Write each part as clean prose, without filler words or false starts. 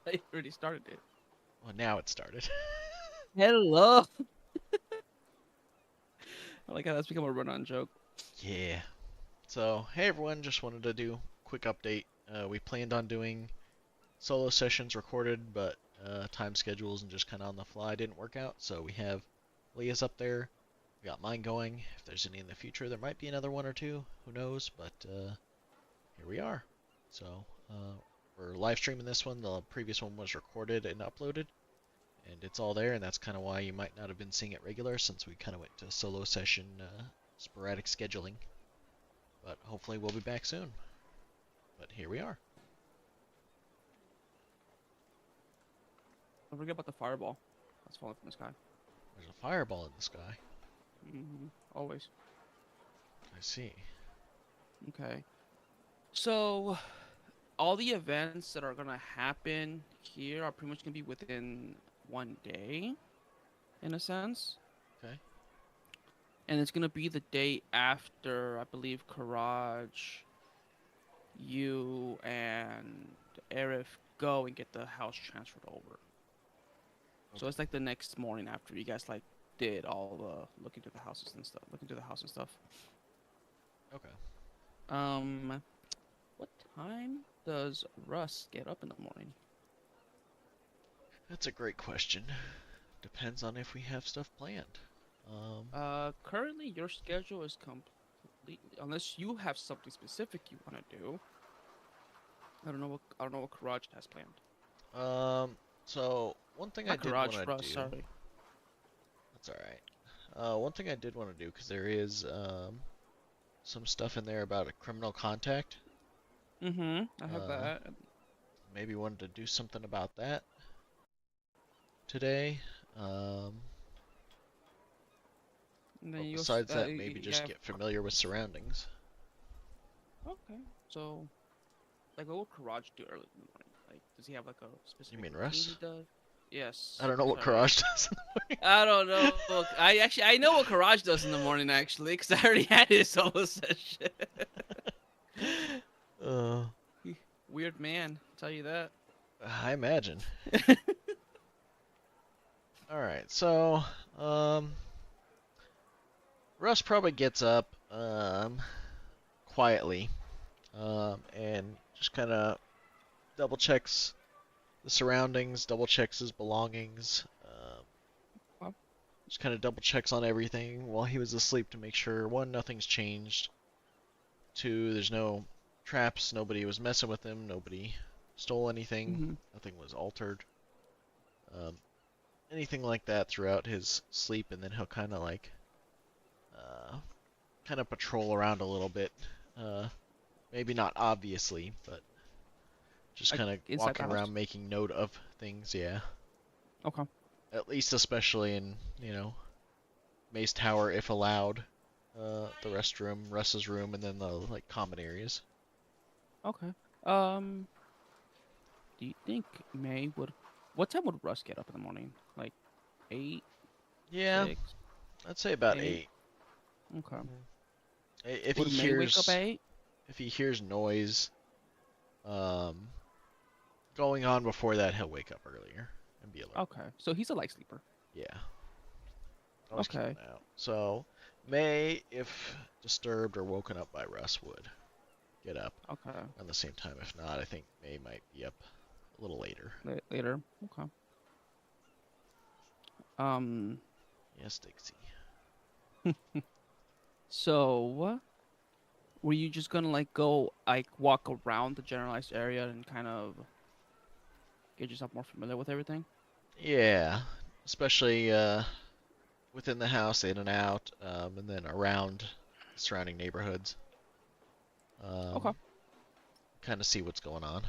thought you already started it. Well, now it started. Hello. I like how that's become a run-on joke. Yeah. So, hey everyone, just wanted to do a quick update. We planned on doing solo sessions recorded, but time schedules and just kind of on the fly didn't work out. So we have Leah's up there. We got mine going. If there's any in the future, there might be another one or two. Who knows? But here we are. So we're live streaming this one. The previous one was recorded and uploaded, and it's all there. And that's kind of why you might not have been seeing it regular, since we kind of went to solo session sporadic scheduling. But hopefully we'll be back soon. But here we are. Don't forget about the fireball that's falling from the sky. There's a fireball in the sky. Always. I see. Okay. So, all the events that are gonna happen here are pretty much gonna be within one day, in a sense. Okay. And it's gonna be the day after, I believe, Karaj, you, and Arif go and get the house transferred over. So it's like the next morning after you guys like did all the looking through the houses and stuff, looking through the house and stuff. Okay. What time does Russ get up in the morning? That's a great question. Depends on if we have stuff planned. Currently your schedule is complete unless you have something specific you want to do. I don't know what Karaj has planned. So one thing I Not did want Karaj, to Russ, do. sorry. That's all right. One thing I did want to do, because there is some stuff in there about a criminal contact. I have that. Maybe wanted to do something about that today. And But then besides that, maybe just get familiar with surroundings. Okay, so like what would Karaj do early in the morning? Like, does he have like a specific You mean routine Russ? he does? Yes. I don't know what Sorry. Karaj does in the I don't know. I know what Karaj does in the morning actually, because I already had his solo session. morning. Weird man, I'll tell you that. I imagine. Alright, so, Russ probably gets up, quietly, and just kind of double checks the surroundings, double checks his belongings, Well, just kind of double checks on everything while he was asleep to make sure, one, nothing's changed, two, there's no traps, nobody was messing with him, nobody stole anything, nothing was altered, um, anything like that throughout his sleep, and then he'll kind of like, kind of patrol around a little bit, maybe not obviously, but just like kind of inside the walking house. around making note of things, yeah. Okay. At least especially in, Mace Tower if allowed. The restroom, Russ's room, and then the like common areas. Okay. Do you think May would? What time would Russ get up in the morning? Like 8, Yeah, 6, I'd say about 8. 8. Okay. If he Would May wake up hears at 8? if he hears noise going on before that, he'll wake up earlier and be alert. Okay. So he's a light sleeper. Yeah. Always keep Okay. an eye out. So May, if disturbed or woken up by Russ, would get up Okay. around the same time. If not, I think May might be up a little later. Later. Okay. Um. Yes, Dixie. So, were you just gonna like go like walk around the generalized area and kind of get yourself more familiar with everything? Yeah, especially within the house, in and out, and then around surrounding neighborhoods. Okay. Kind of see what's going on.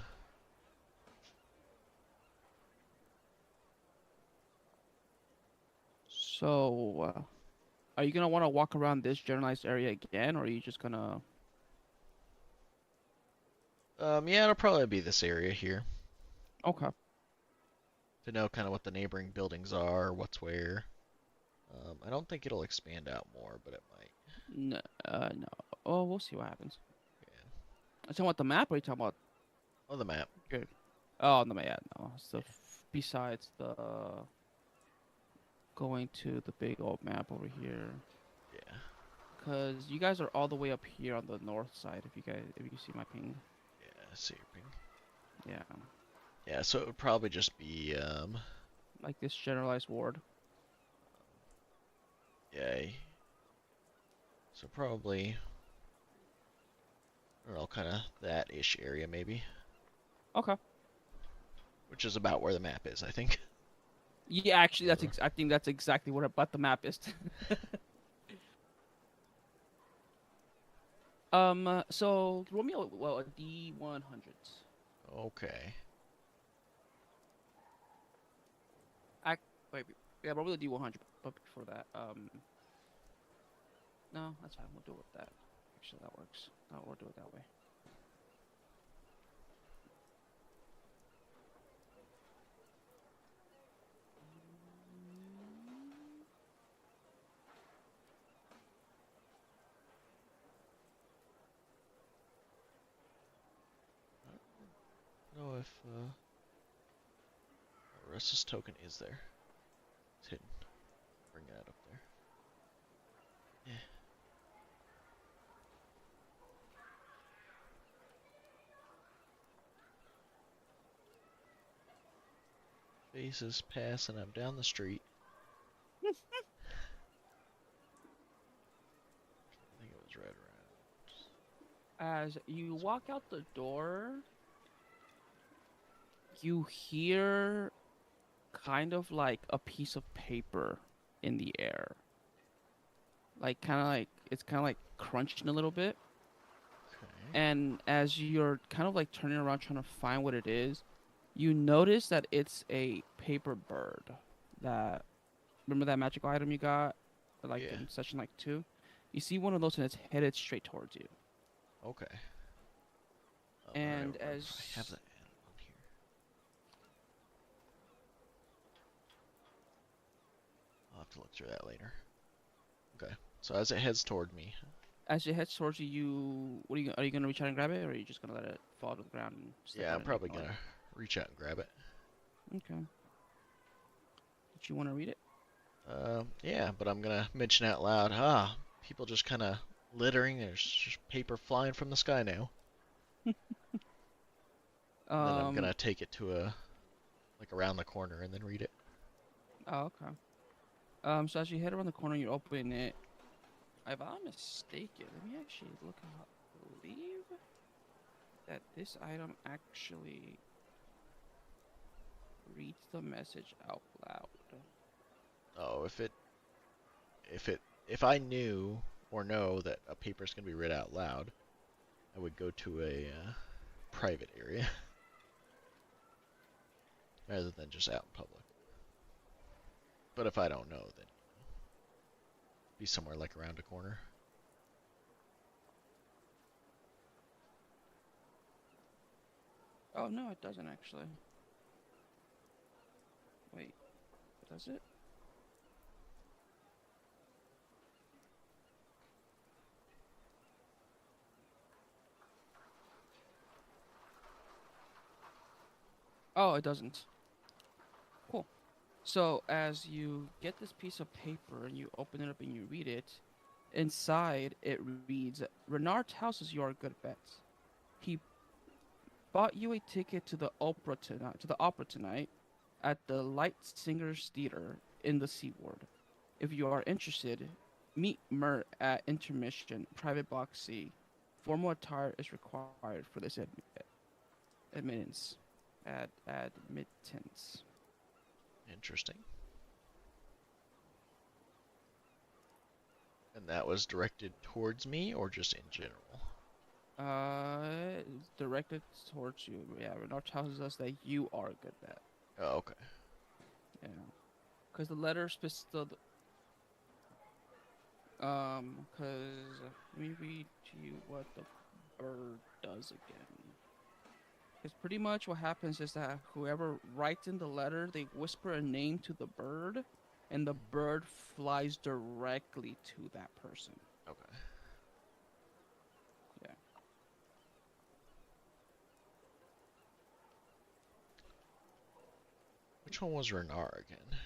So, are you gonna want to walk around this generalized area again, or are you just gonna? Yeah, it'll probably be this area here Okay. to know kind of what the neighboring buildings are, what's where. I don't think it'll expand out more, but it might. No. No. Oh, we'll see what happens. Yeah. Are you talking about the map, or are you talking about? Oh, the map. Good. Oh no, yeah, no. So Yeah. besides the going to the big old map over here, Yeah. cause you guys are all the way up here on the north side. If you see my ping, Yeah. I see your ping. yeah, Yeah. So it would probably just be like this generalized ward. yeah. So probably I don't know, kind of that ish area maybe, Okay. which is about where the map is, I think. Yeah, actually, Further. I think that's exactly what about the map is. So roll me a D100. Okay. I wait, yeah, roll me a D100. But before that, no, that's fine. We'll do it with that. Actually, that works. No, we'll do it that way. I don't know if Russ's token is there. It's hidden. Bring that up there. Yeah. Faces pass and I'm down the street. I think it was right As you walk out the door, you hear kind of like a piece of paper in the air. Like it's kind of like crunching a little bit. around. And as you're kind of like turning around trying to find what it is, you notice that it's a paper bird. That remember that magical item you got like Okay. Yeah. in session like 2? You see one of those and it's headed straight towards you. Okay. I'm trying to And remember if I have as that added on here. I'll have to look through that later. Okay. So as it heads toward me. as it heads towards you, what are you gonna reach out and grab it, or are you just gonna let it fall to the ground and step Yeah, on I'm it and probably ignore gonna reach out and grab it. it? Okay. Did you want to read it? Yeah, but I'm gonna mention out loud. People just kind of littering. There's just paper flying from the sky now. And then I'm Um. gonna take it to a like around the corner and then read it. Oh, okay. So as you head around the corner, you open it. If I'm mistaken, let me actually look up. I believe that this item actually reads the message out loud. Oh, if I knew or know that a paper's gonna be read out loud, I would go to a private area rather than just out in public. But if I don't know, then be somewhere like around a corner. Oh no, it doesn't actually. Wait, does it? Oh, it doesn't. Cool. So as you get this piece of paper and you open it up and you read it, inside it reads, "Renard tells us you are a good bet. He bought you a ticket to the opera tonight at the Light Singers Theater in the Seaward. If you are interested, meet Mert at intermission, private box C. Formal attire is required for this admittance. Admittance." Interesting. And that was directed towards me or just in general? Directed towards you. Yeah, Renard tells us that you are a good bet. Oh, okay. Yeah, because the letter because let me read to you what the bird does again. Because pretty much what happens is that whoever writes in the letter, they whisper a name to the bird, and the bird flies directly to that person. Okay. Yeah. Which one was Renar again?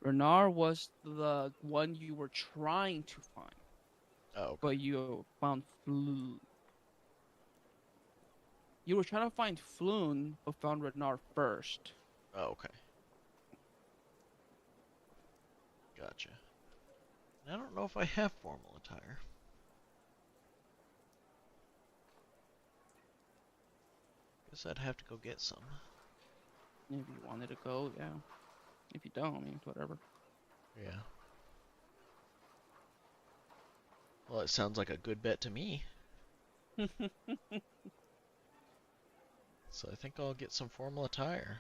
Renar was the one you were trying to find, Oh, okay. but you found Floon. You were trying to find Floon, but found Renar first. Oh, okay. Gotcha. I don't know if I have formal attire. Guess I'd have to go get some. If you wanted to go, yeah. If you don't, I mean, whatever. Yeah. Well, it sounds like a good bet to me. So I think I'll get some formal attire.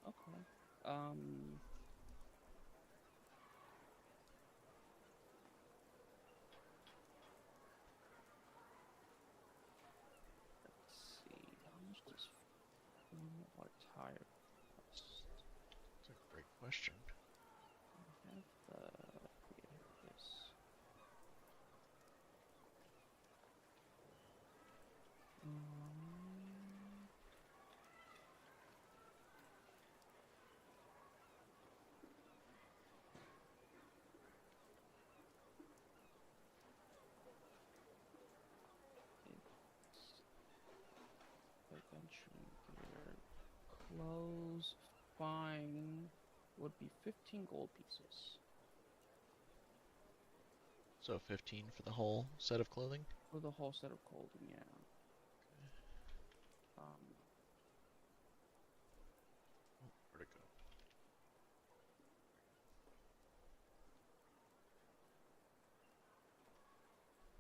Okay. Um. Let's see. How much does formal attire cost? That's a great question. I have the. We have this. Um. It's adventuring gear. Clothes. Fine. Would be 15 gold pieces. So 15 for the whole set of clothing? For the whole set of clothing, yeah. Um. Where'd it go?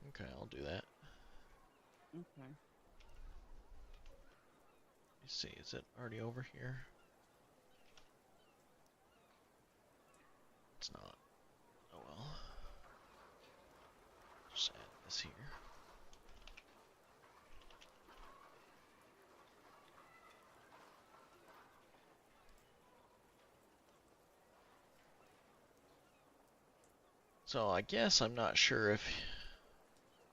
Okay, I'll do that. Okay. Let me see, is it already over here? It's not. Oh well. Just add this here. So I guess I'm not sure if...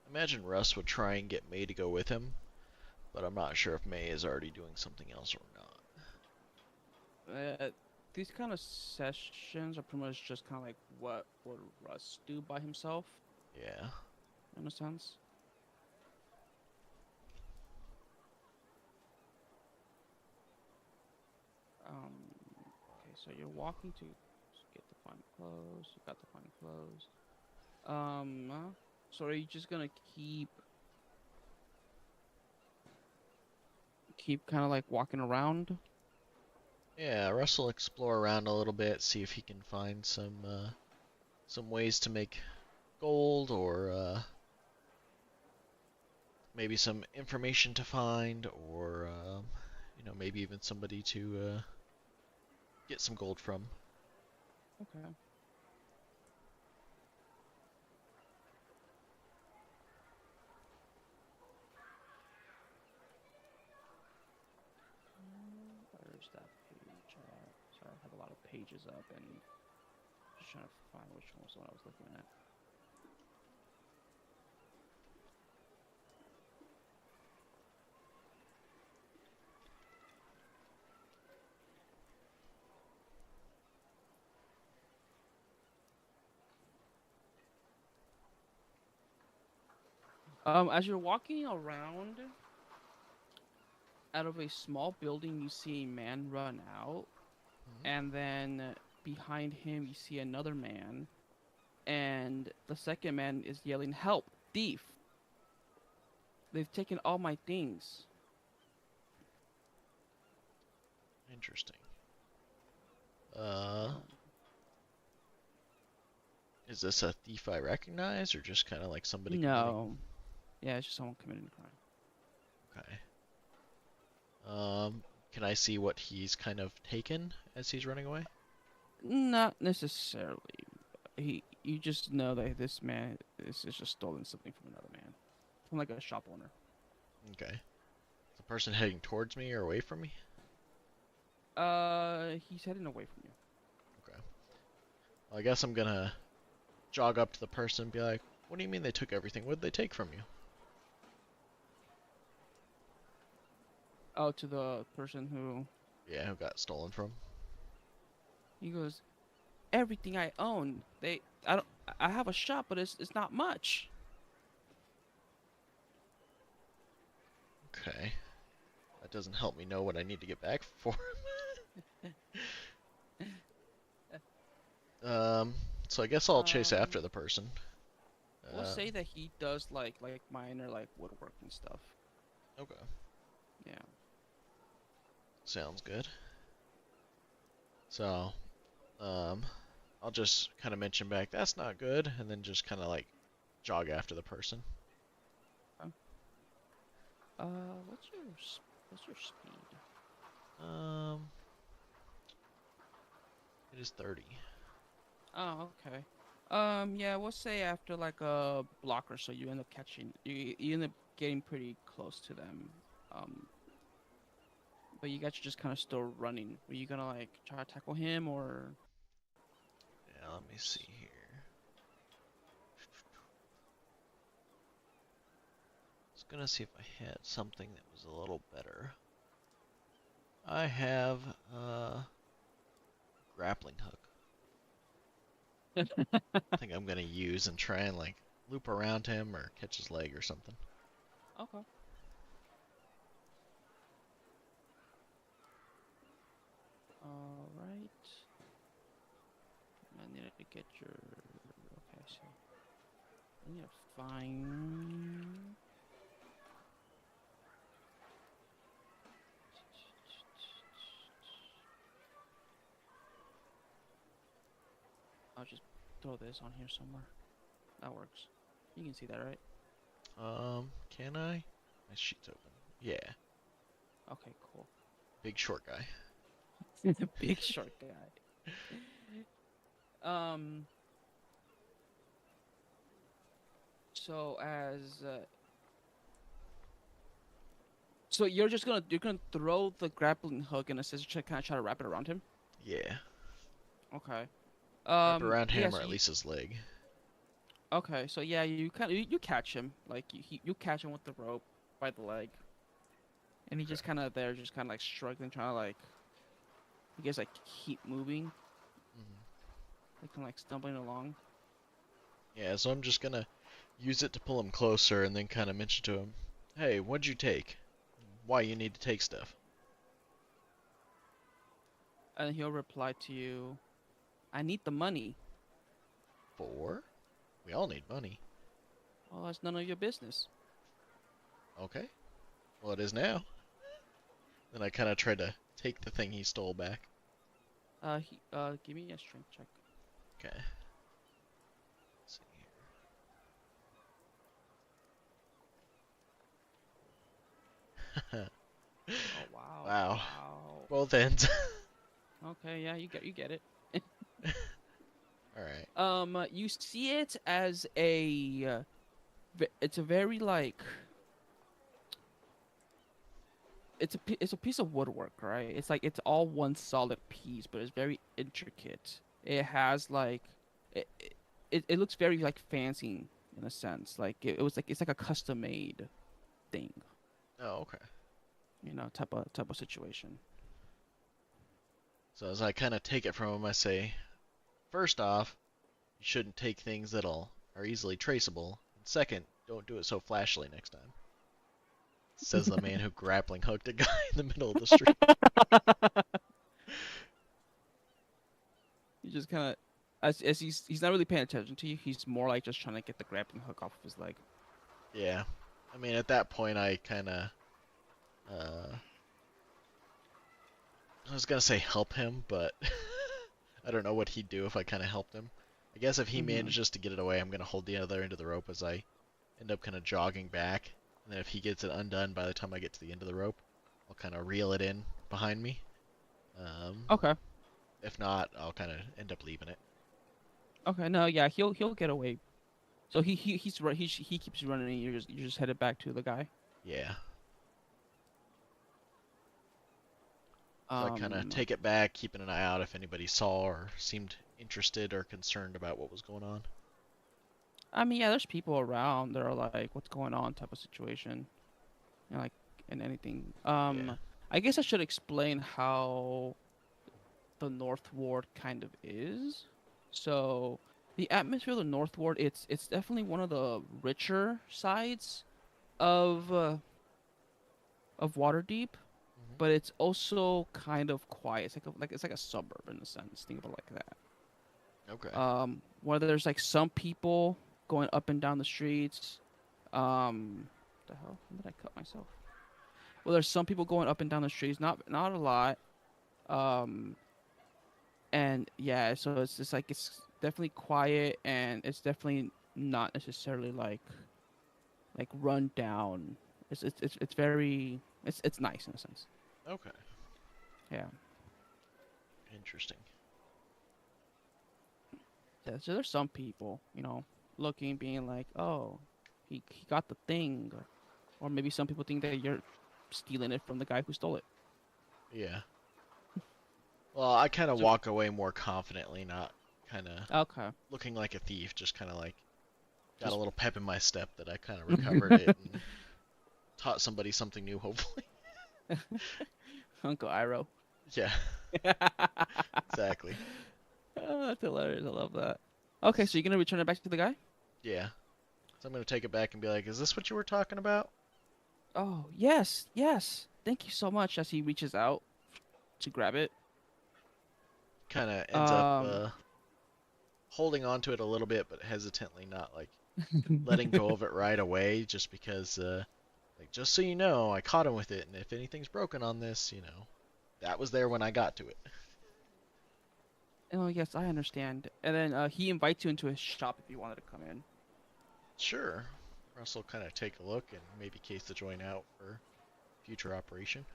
Imagine Russ would try and get May to go with him, but I'm not sure if May is already doing something else or not. These kind of sessions are pretty much just kind of like what would Russ do by himself, Yeah. in a sense. Okay, so you're walking to get the fine clothes. You got the fine clothes. So are you just gonna keep kind of like walking around? Yeah, Russ will explore around a little bit, see if he can find some ways to make gold or maybe some information to find or maybe even somebody to get some gold from. Okay. Where's that page at? Sorry, I have a lot of pages up and just trying to find which one was the one I was looking at. As you're walking around, out of a small building, you see a man run out, Mhm. and then behind him, you see another man, and the second man is yelling, "Help! Thief! They've taken all my things." Interesting. Uh, Um, is this a thief I recognize or just kind of like somebody committing? no. Yeah, it's just someone committing a crime. Okay. Can I see what he's kind of taken as he's running away? Not necessarily. You just know that this man is just stolen something from another man, from like a shop owner. Okay. Is the person heading towards me or away from me? He's heading away from you. Okay. Well, I guess I'm gonna jog up to the person and be like, "What do you mean they took everything? What did they take from you?" Oh, to the person who. Yeah, who got stolen from? He goes, everything I own. I don't, I have a shop, but it's not much. Okay. That doesn't help me know what I need to get back for. um, so I guess I'll chase after Um, the person. we'll Uh, say that he does like minor like woodworking stuff. okay. Yeah. Sounds good. So, um, I'll just kind of mention back, that's not good, and then just kind of like jog after the person. Okay. What's your speed? Um, it is 30. Oh, okay. Yeah, we'll say after like a block or so, you end up catching, you end up getting pretty close to them. Um, but you guys are just kind of still running. Were you gonna like try to tackle him or? Yeah, let me see here. I was gonna see if I had something that was a little better. I have a grappling hook. I think I'm gonna use and try and like loop around him or catch his leg or something. Okay. All right. I need to get your. Okay, so I need to find. I'll just throw this on here somewhere. That works. You can see that, right? Can I? My sheet's open. Yeah, Okay, cool. big short guy. Big short guy. Um. So as so you're gonna throw the grappling hook in a scissor to kind of try to wrap it around him. Yeah, Okay. wrap around Yeah. him or So at you least his leg. okay. So yeah, you kind of you catch him like you catch him with the rope by the leg, and he Okay. just kind of there, just kind of like struggling, trying to like I guess like keep moving, Hmm. like kind of like stumbling along. Yeah, so I'm just gonna use it to pull him closer and then kind of mention to him, "Hey, what'd you take? Why you need to take stuff?" And he'll reply to you, "I need the money." For? We all need money. Well, that's none of your business. Okay. Well, it is now. Then I kind of try to take the thing he stole back. Give me a strength check. Okay. Let's see here. Oh wow, Wow. wow. Both ends. Okay, yeah, you get it. All right. You see it as it's a very like it's a piece of woodwork, right? It's like it's all one solid piece, but it's very intricate. It has like it looks very like fancy in a sense. Like it was like it's like a custom made thing, Oh, okay. type of situation. So as I kind of take it from him, I say, first off, you shouldn't take things that are easily traceable. And second, don't do it so flashily next time. Says the man who grappling hooked a guy in the middle of the street. You just kind of as he's not really paying attention to you. He's more like just trying to get the grappling hook off of his leg. Yeah. I mean, at that point, I kind of, uh, I was gonna say help him, but I don't know what he'd do if I kind of helped him. I guess if he Mm-hmm. manages to get it away, I'm gonna hold the other end of the rope as I end up kind of jogging back. And then if he gets it undone by the time I get to the end of the rope, I'll kind of reel it in behind me. Um, Okay. if not, I'll kind of end up leaving it. Okay. No. Yeah. He'll get away. So he keeps running. And you're just headed back to the guy. Yeah. So I kind of Um. take it back, keeping an eye out if anybody saw or seemed interested or concerned about what was going on. I mean, yeah. There's people around that are like, "What's going on?" type of situation. Like and anything. Yeah. I guess I should explain how the North Ward kind of is. So the atmosphere of the North Ward, it's definitely one of the richer sides of uh, of Waterdeep, Hmm. but it's also kind of quiet. It's like a suburb in a sense. Think of it like that. Okay. Where there's like some people going up and down the streets. The hell? When did I cut myself? Well, there's some people going up and down the streets. Not a lot. Um, and yeah, so it's just like it's definitely quiet, and it's definitely not necessarily like run down. It's very it's nice in a sense. Okay. Yeah. Interesting. Yeah, so there's some people, looking, being like, oh, he got the thing, or maybe some people think that you're stealing it from the guy who stole it. Yeah. Well, I kind of So walk away more confidently, not kind of okay, looking like a thief, just kind of like got a just little pep in my step that I kind of recovered it and taught somebody something new, hopefully. Uncle Iroh. Yeah, exactly. Oh, that's hilarious. I love that. Okay, so you're gonna return it back to the guy? Yeah. So I'm gonna take it back and be like, "Is this what you were talking about?" Oh, yes, yes. Thank you so much. As he reaches out to grab it. Kind of ends up Um, holding on to it a little bit, but hesitantly, not like letting go of it right away, just because, like, just so you know, I caught him with it, and if anything's broken on this, that was there when I got to it. oh yes, I understand. And then he invites you into his shop if you wanted to come in. Sure. Russell kind of take a look and maybe case the joint out for future operation.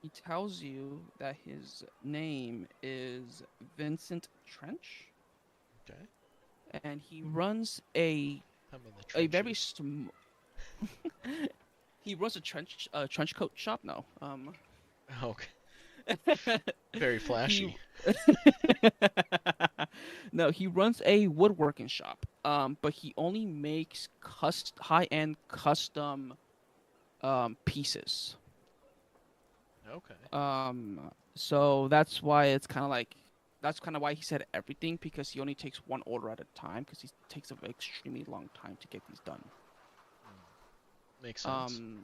He tells you that his name is Vincent Trench, Okay. and he runs I'm in the a very trenches. he runs a trench coat shop. No, Okay. Very he flashy. no, he runs a woodworking shop. But he only makes high-end custom pieces. Okay. So that's kind of why he said everything, because he only takes one order at a time, because he takes an extremely long time to get these done. Makes sense. Um,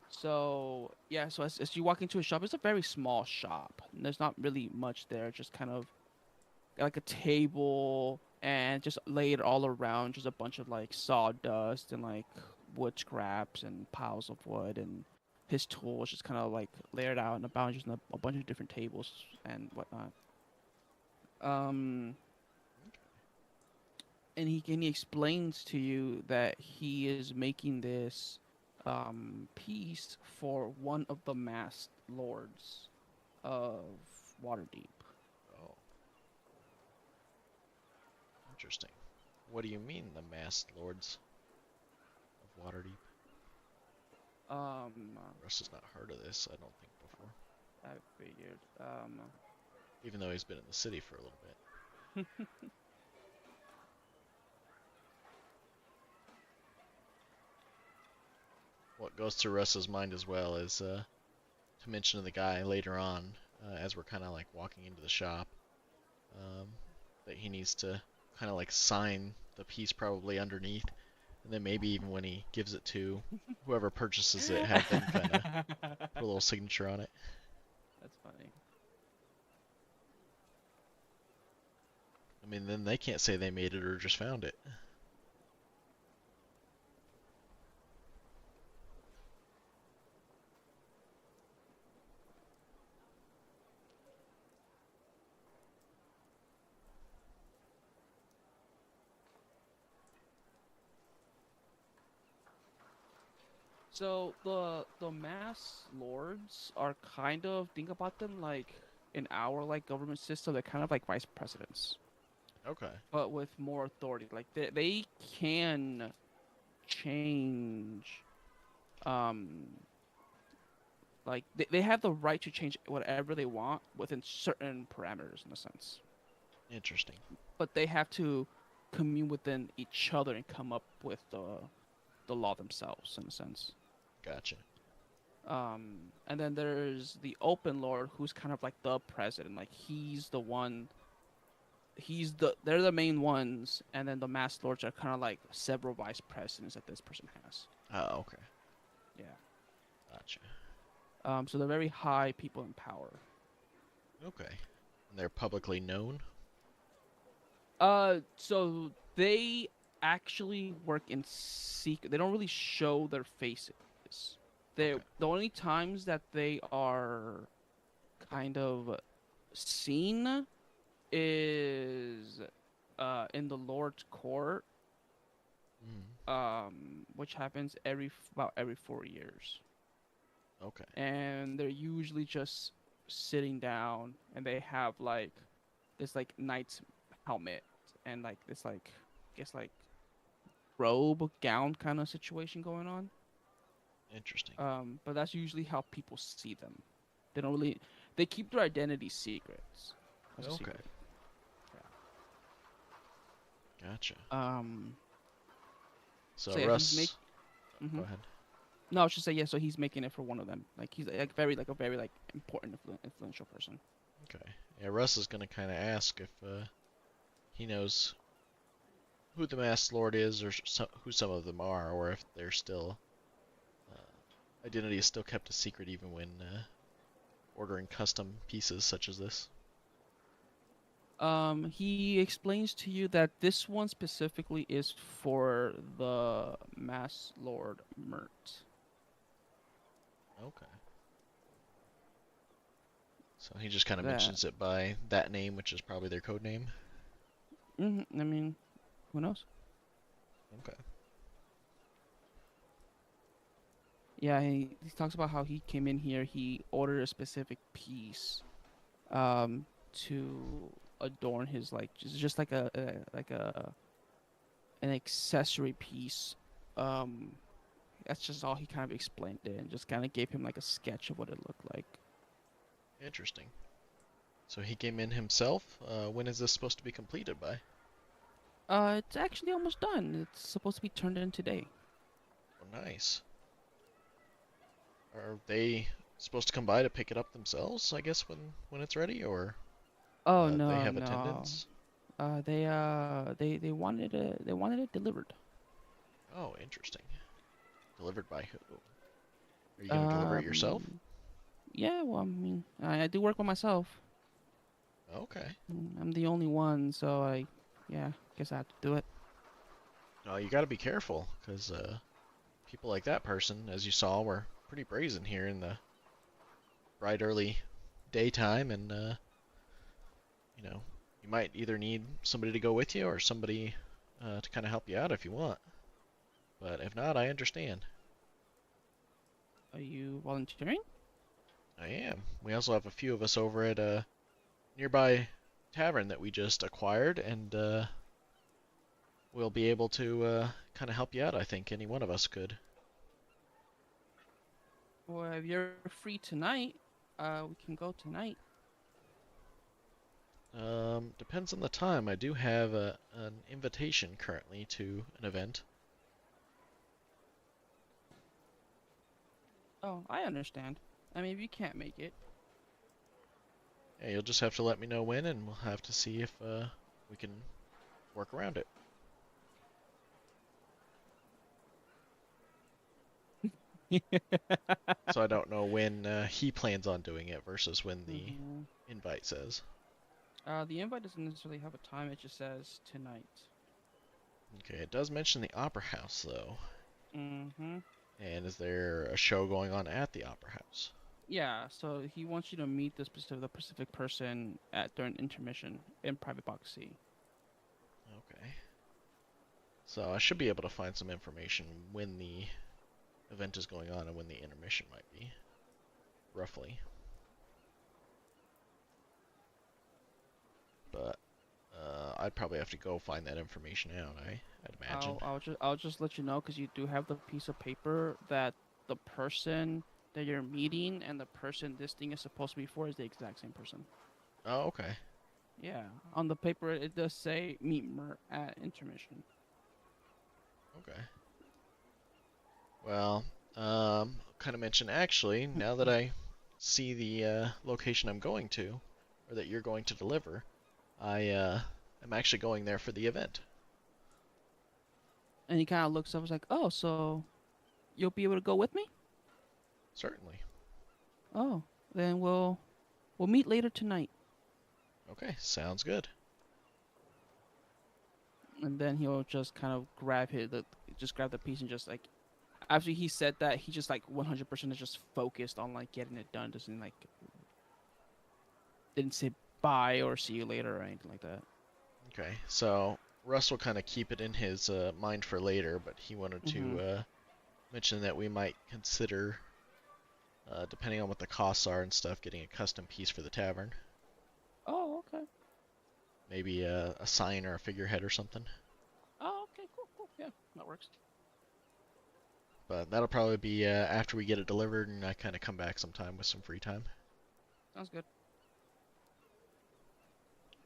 so yeah, so as you walk into a shop, it's a very small shop. And there's not really much there, just kind of like a table and just laid all around, just a bunch of like sawdust and like wood scraps and piles of wood, and his tools just kind of like layered out and about, just in a bunch of different tables and whatnot. Um, and he explains to you that he is making this piece for one of the masked lords of Waterdeep. Oh, interesting. What do you mean, the masked lords of Waterdeep? Um, Russ has not heard of this, I don't think, before. I figured. Even though he's been in the city for a little bit. What goes through Russ's mind as well is to mention to the guy later on, as we're kind of like walking into the shop, um, that he needs to kind of like sign the piece probably underneath, and then maybe even when he gives it to whoever purchases it, have them kind of put a little signature on it. That's funny. I mean, then they can't say they made it or just found it. So the mass lords are kind of, think about them like in our like government system. They're kind of like vice presidents, Okay. but with more authority. Like they can change. Um, like they have the right to change whatever they want within certain parameters, in a sense. Interesting. But they have to commune within each other and come up with the law themselves, in a sense. Gotcha. And then there's the Open Lord, who's kind of like the president. Like he's the one. They're the main ones, and then the Mass Lords are kind of like several vice presidents that this person has. Oh, okay. Yeah. Gotcha. So they're very high people in power. Okay. And they're publicly known? So they actually work in secret. They don't really show their faces. Okay. The only times that they are kind of seen is in the Lord's court, Mm. which happens about every 4 years, Okay. and they're usually just sitting down, and they have like this like knight's helmet and like this like I guess like robe gown kind of situation going on. Interesting. But that's usually how people see them. They don't really they keep their identity secrets. As a Okay. secret. Gotcha. Yeah. So So yeah, he's make. Russ, Hmm. go ahead. No, I was just say yeah. So he's making it for one of them. Like he's like a very like important influential person. Okay. Yeah, Russ is gonna kind of ask if he knows who the Masked Lord is, or who some of them are, or if they're still identity is still kept a secret even when ordering custom pieces such as this. He explains to you that this one specifically is for the Mass Lord Mert. Okay. So he just kind of That. mentions it by that name, which is probably their code name. I mean, who knows? Okay. Yeah, he talks about how he came in here. He ordered a specific piece, to adorn his like just like a an accessory piece. Um, that's just all he kind of explained it and just kind of gave him like a sketch of what it looked like. Interesting. So he came in himself. When is this supposed to be completed by? It's actually almost done. It's supposed to be turned in today. Oh, nice. Are they supposed to come by to pick it up themselves, I guess, when it's ready, or Oh they no, have no. attendants? They wanted it delivered. Oh, interesting. Delivered by who? Are you gonna deliver it yourself? Um, yeah. Well, I mean, I do work by myself. Okay. I'm the only one, so yeah, guess I have to do it. Oh, you gotta be careful, because people like that person, as you saw, were pretty brazen here in the bright early daytime, and you know, you might either need somebody to go with you or somebody to kind of help you out if you want. But if not, I understand. Are you volunteering? I am. We also have a few of us over at a nearby tavern that we just acquired, and we'll be able to kind of help you out. I think any one of us could. Well, if you're free tonight, we can go tonight. Depends on the time. I do have an invitation currently to an event. Oh, I understand. I mean, if you can't make it, Yeah, you'll just have to let me know when, and we'll have to see if we can work around it. So I don't know when he plans on doing it versus when the hmm invite says. the invite doesn't necessarily have a time. It just says tonight. Okay, it does mention the Opera House, though. Mm-hmm. And is there a show going on at the Opera House? Yeah, so he wants you to meet the specific person at during intermission in private box C. Okay. So I should be able to find some information when the event is going on and when the intermission might be, roughly. But I'd probably have to go find that information out, I'd imagine. I'll just let you know because you do have the piece of paper that the person that you're meeting and the person this thing is supposed to be for is the exact same person. Oh, okay. Yeah, on the paper it does say meet Mert at intermission. Okay. Well, kind of mention, actually, now that I see the location I'm going to, or that you're going to deliver, I am actually going there for the event. And he kind of looks up. He's like, "Oh, so you'll be able to go with me? Certainly. Oh, then we'll meet later tonight." Okay, sounds good. And then he'll just kind of just grab the piece and just like after he said that, he just like 100% is just focused on like getting it done. Doesn't like didn't say bye or see you later or anything like that. Okay, so Russ will kind of keep it in his mind for later, but he wanted Mm-hmm. to mention that we might consider, depending on what the costs are and stuff, getting a custom piece for the tavern. Oh, okay. Maybe a sign or a figurehead or something. Oh, okay. Cool, cool. Yeah, that works. But that'll probably be after we get it delivered and I kind of come back sometime with some free time. Sounds good.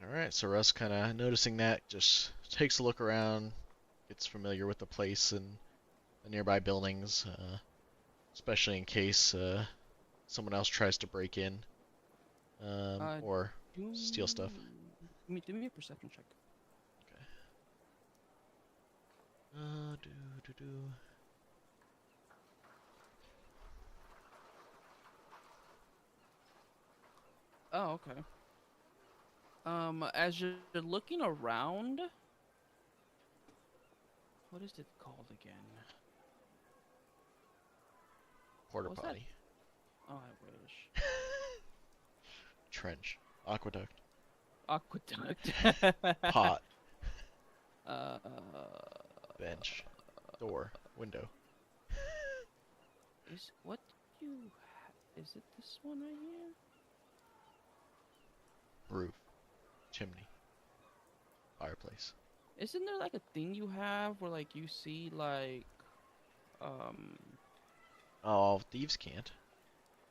Alright, so Russ kind of noticing that just takes a look around, gets familiar with the place and the nearby buildings, especially in case someone else tries to break in Uh, or do steal stuff. do me a perception check. Okay. Do do do. Oh, okay. As you're looking around, what is it called again? Porta What was that? potty. Oh, I wish. Trench. Aqueduct. Aqueduct. Pot. uh, Bench. Door. Window. is what is it this one right here? Roof. Chimney. Fireplace. Isn't there like a thing you have where like you see like um Oh, thieves can't.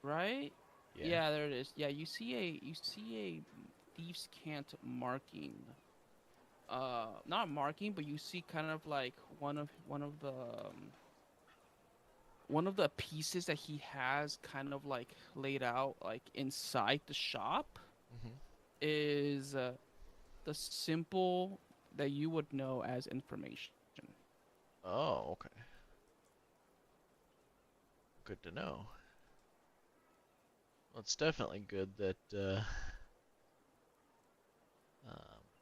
right? Yeah. Yeah, there it is. Yeah, you see a thieves can't marking. Not marking, but you see kind of like one of the pieces that he has kind of like laid out like inside the shop hmm is the symbol that you would know as information. Oh, okay. Good to know. Well, it's definitely good that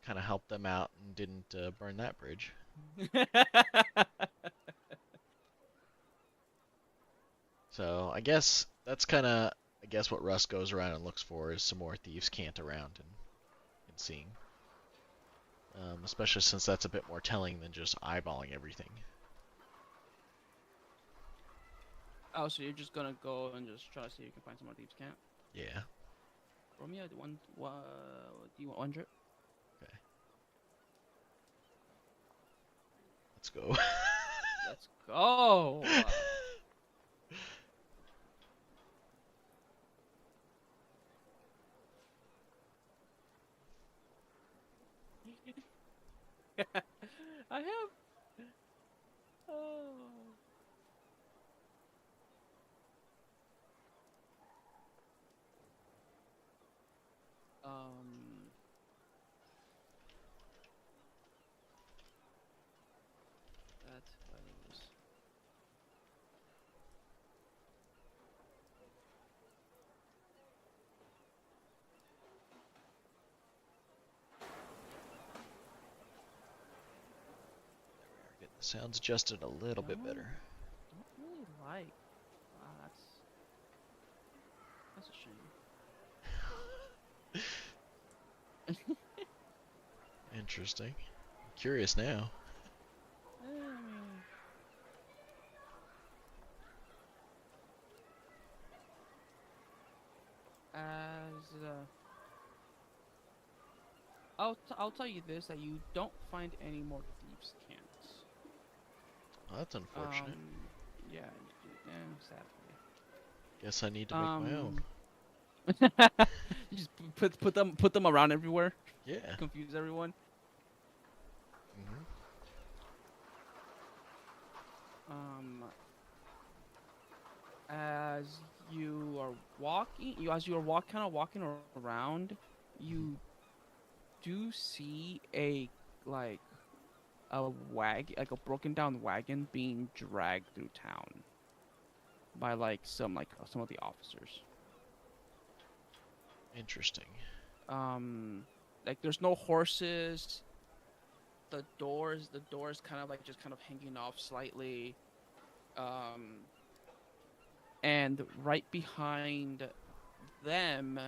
kind of helped them out and didn't burn that bridge. So I guess that's kind of what Russ goes around and looks for is some more thieves can't around and seeing. Especially since that's a bit more telling than just eyeballing everything. Oh, so you're just gonna go and just try to see if you can find some more thieves camp? Yeah. Roll me a do you want 100? Okay. Let's go. Let's go. I have. Oh. Um. That was. Get the sounds adjusted a little bit Don't better. don't really like. Wow, that's a shame. Interesting. I'm curious now. I mean, as I'll tell you this that you don't find any more thieves' camps. Well, that's unfortunate. Yeah, sadly. Guess I need to make my own. Um, you just put them around everywhere, Yeah. confuse everyone. hmm Um, as you are walking, kind of walking around, Hmm. you do see a like a like a broken down wagon being dragged through town by some of the officers. Interesting. Um, like there's no horses. The doors kind of like just kind of hanging off slightly. Um, and right behind them,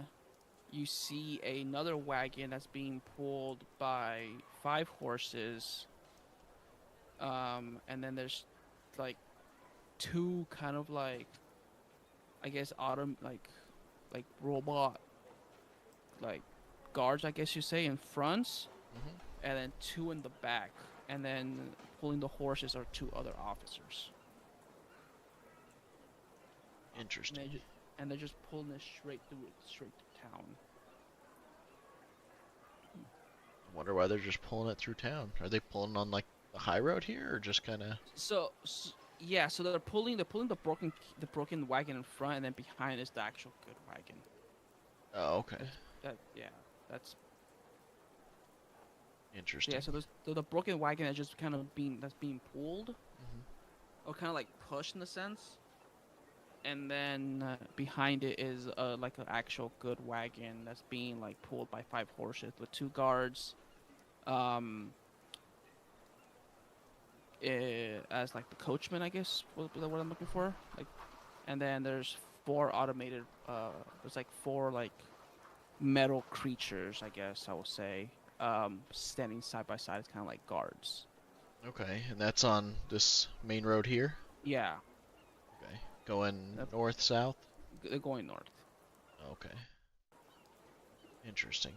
you see another wagon that's being pulled by 5 horses. And then there's like two kind of like I guess like robot like guards, I guess you say, in front, Hmm. and then two in the back, and then pulling the horses are two other officers. And Interesting. they're just pulling it straight through town. I wonder why they're just pulling it through town. Are they pulling on like the high road here, or just kind of? Yeah, so they're pulling the broken wagon in front, and then behind is the actual good wagon. Oh, okay. Yeah, that's yeah. Interesting. So the broken wagon that's just kind of being pulled Hmm. or kind of like pushed in a sense, and then behind it is like an actual good wagon that's being like pulled by 5 horses with two guards, um, as like the coachman, I guess, what I'm looking for. Like, and then there's four automated. There's like four like metal creatures, I guess I will say, standing side by side. It's kind of like guards. Okay, and that's on this main road here. Yeah, Okay, going uh, north, south. they're going north. Okay, interesting.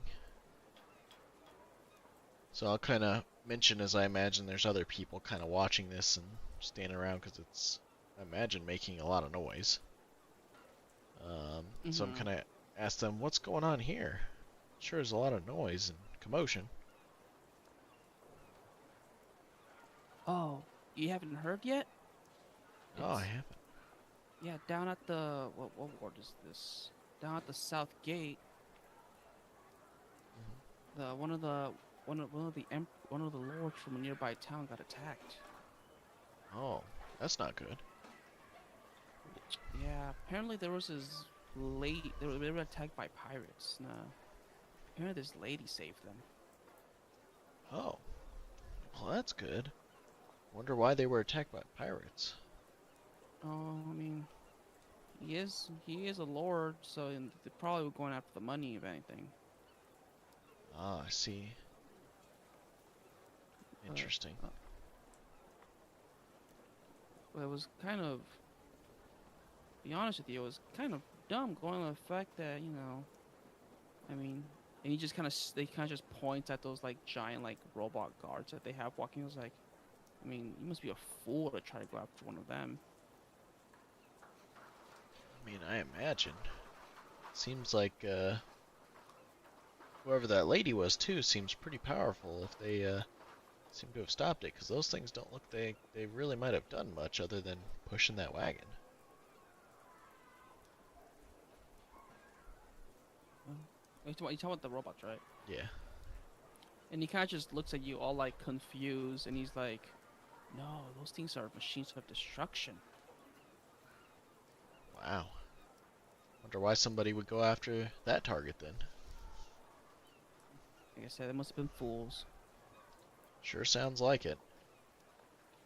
So I'll kind of mention as I imagine there's other people kind of watching this and standing around because it's, I imagine, making a lot of noise. So I'm Hmm. kind of ask them, what's going on here? Sure, there's a lot of noise and commotion. Oh, you haven't heard yet? Oh, I It's haven't. Yeah, down at the what ward is this? Down at the south gate, Hmm. the one of the lords from a nearby town got attacked. Oh, that's not good. Yeah, apparently there was this late they were attacked by pirates. Nah, apparently this lady saved them. Oh, well, that's good. Wonder why they were attacked by pirates. Oh, I mean, he is a lord, so they probably were going after the money if anything. Ah, I see. But Interesting. uh, but it was kind of, be honest with you, it was kind of dumb going on the fact that I mean, and he just kind of they kind of just points at those like giant like robot guards that they have walking. I was like, I mean, you must be a fool to try to go after one of them. I mean, I imagine. Seems like whoever that lady was too seems pretty powerful if they seem to have stopped it, because those things don't look they really might have done much other than pushing that wagon. Uh, you talking about the robots, right? Yeah. And he kind of just looks at you all like confused, and he's like, "No, those things are machines of destruction." Wow. Wonder why somebody would go after that target then. Like I said, they must have been fools. Sure sounds like it.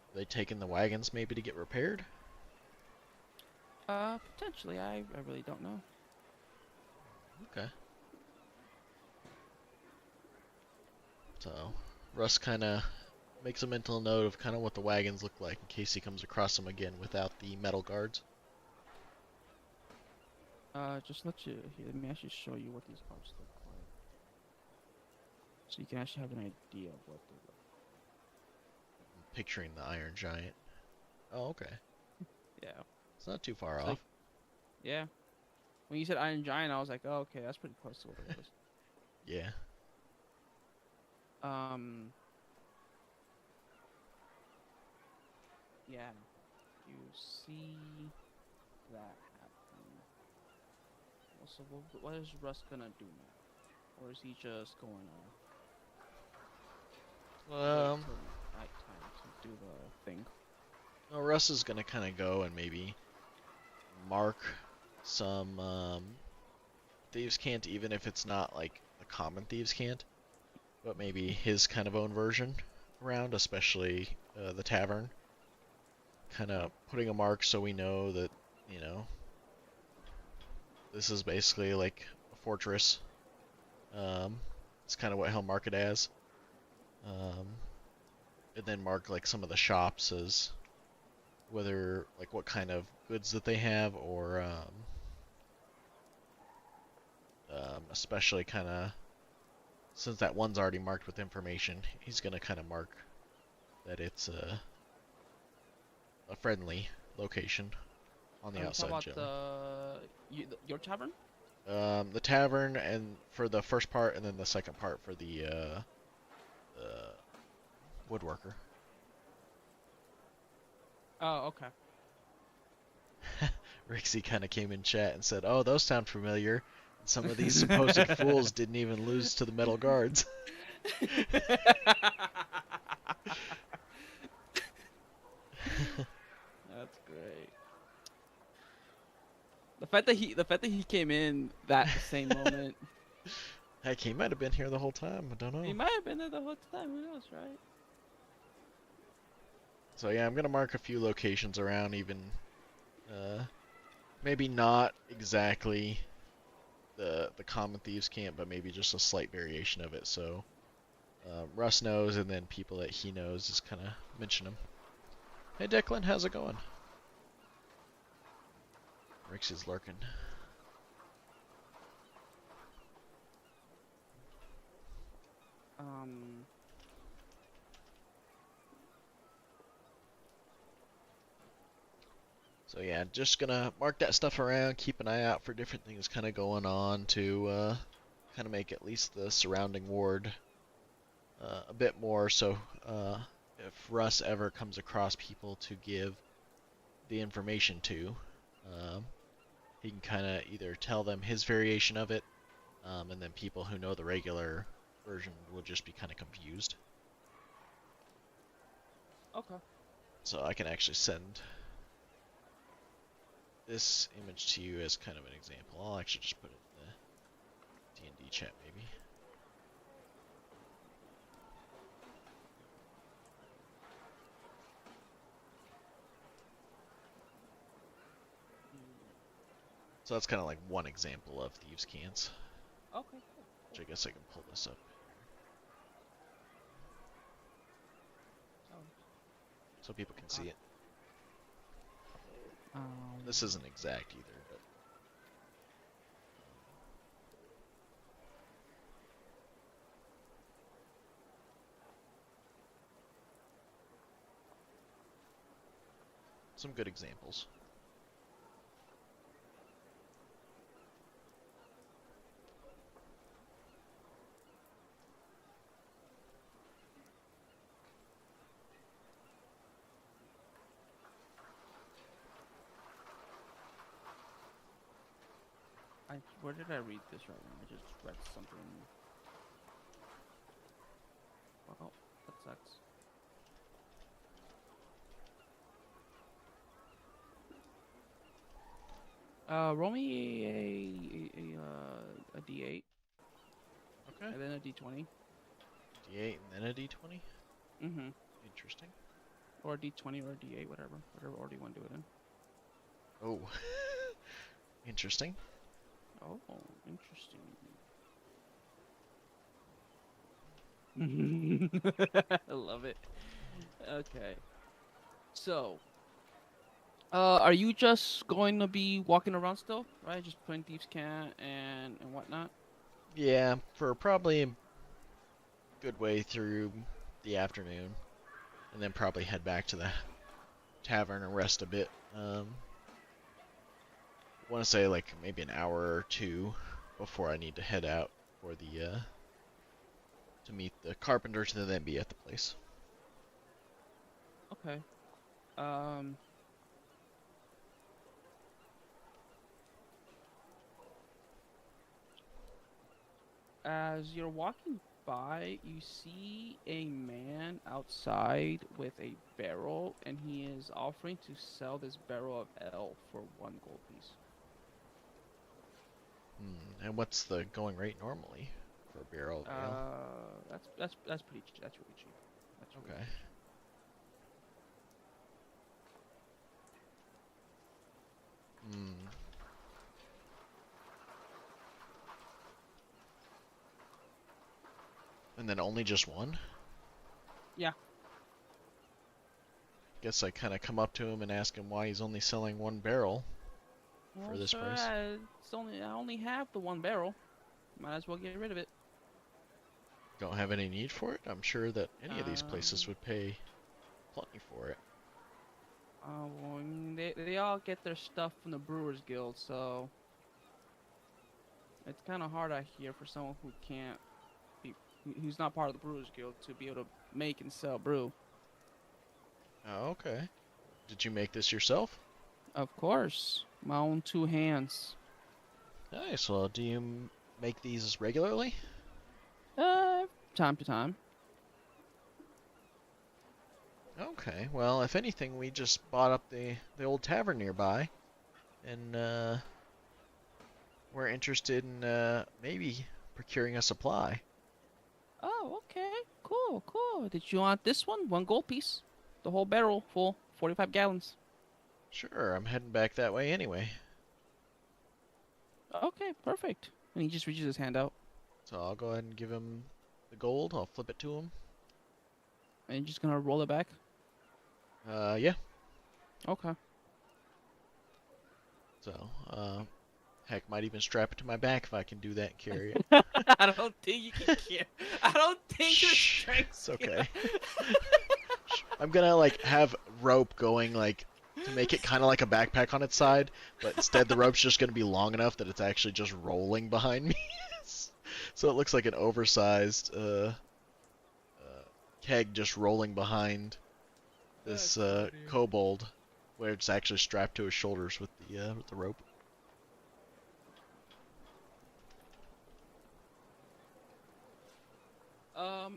Are they taking the wagons maybe to get repaired? Potentially. I really don't know. Okay. So Russ kind of makes a mental note of kind of what the wagons look like in case he comes across them again without the metal guards. Just let me actually show you what these guards look like, so you can actually have an idea of what they look. I'm picturing the Iron Giant. Oh, okay. Yeah. It's not too far It's off. like, yeah. When you said Iron Giant, I was like, oh, okay, that's pretty close to what it was. Yeah. Um, yeah. You see that happen. So what is Russ gonna do now? Or is he just going to wait Um, till nighttime to do the thing? well, Russ is gonna kind of go and maybe mark some thieves' cant, even if it's not like the common thieves' cant, but maybe his kind of own version around, especially the tavern. Kind Okay. of putting a mark so we know that, you know, this is basically like a fortress. Um, it's kind of what he'll mark it as. Um, and then mark like some of the shops as whether like what kind of goods that they have, or especially kind of since that one's already marked with information, he's gonna kind of mark that it's a friendly location on the Are you talking outside about generally. your tavern? The tavern and for the first part, and then the second part for the woodworker. Oh, okay. Rixie kind of came in chat and said, "Oh, those sound familiar. Some of these supposed fools didn't even lose to the metal guards." That's great. The fact that he came in that same moment, Heck, he might have been here the whole time. I don't he know. might have been there the whole time. Who knows, right? So yeah, I'm gonna mark a few locations around, even uh, maybe not exactly the common thieves camp, but maybe just a slight variation of it. So Russ knows, and then people that he knows just kind of mention them. Hey Declan, how's it going? Rix is lurking. Um. So yeah, just gonna mark that stuff around, keep an eye out for different things kind of going on to kind of make at least the surrounding ward a bit more. So if Russ ever comes across people to give the information to, um, he can kind of either tell them his variation of it, and then people who know the regular version will just be kind of confused. Okay. So I can actually send this image to you as kind of an example. I'll actually just put it in the D&D chat maybe. So that's kind of like one example of thieves' cants, Okay. Cool. which Cool. I guess I can pull this up Oh, so people can got see it. it. This isn't exact either, but some good examples. Where did I read this right now? I just read something. Well, that sucks. Roll me a D8 Okay, and then a D20. D8 and then a D20. Mm-hmm. Interesting. Or a D20 or a D8, whatever order you want to do it Oh, interesting. in. Oh, interesting. I love it. Okay. So, are you just going to be walking around still, right? Just playing Thieves' Cant and whatnot? Yeah, for probably a good way through the afternoon, and then probably head back to the tavern and rest a bit. Want to say like maybe an hour or two before I need to head out for the to meet the carpenters and then be at the place. Okay. Um, As you're walking by, you see a man outside with a barrel, and he is offering to sell this barrel of ale for 1 gold piece. And what's the going rate normally for a barrel of ale? That's really cheap. That's really Okay. cheap. Hmm. And then only just one? Yeah. Guess I kind of come up to him and ask him why he's only selling one barrel for Well, this sir, price. I only have the one barrel. Might as well get rid of it. Don't have any need for it? I'm sure that any of these places Um, would pay plenty for it. well, I mean, they all get their stuff from the Brewers Guild, so it's kind of hard out here for someone who can't who's not part of the Brewers Guild to be able to make and sell brew. Oh, okay. Did you make this yourself? Of course, my own 2 hands. Nice. Well, do you make these regularly? Uh, time to time. Okay. Well, if anything, we just bought up the old tavern nearby, and we're interested in maybe procuring a supply. Oh, okay, cool. Did you want this one? 1 gold piece, the whole barrel full, 45 gallons. Sure, I'm heading back that way anyway. Okay, perfect. And he just reaches his hand out, So I'll go ahead and give him the gold. I'll flip it to him. and you're just gonna roll it back. Yeah. Okay. So, heck, might even strap it to my back if I can do that and carry it. I don't think you can carry. I don't think your Shh, strength's it's okay. gonna. I'm gonna like have rope going like to make it kind of like a backpack on its side, but instead the rope's just gonna be long enough that it's actually just rolling behind me. So it looks like an oversized keg just rolling behind this That's funny. kobold, where it's actually strapped to his shoulders with the rope.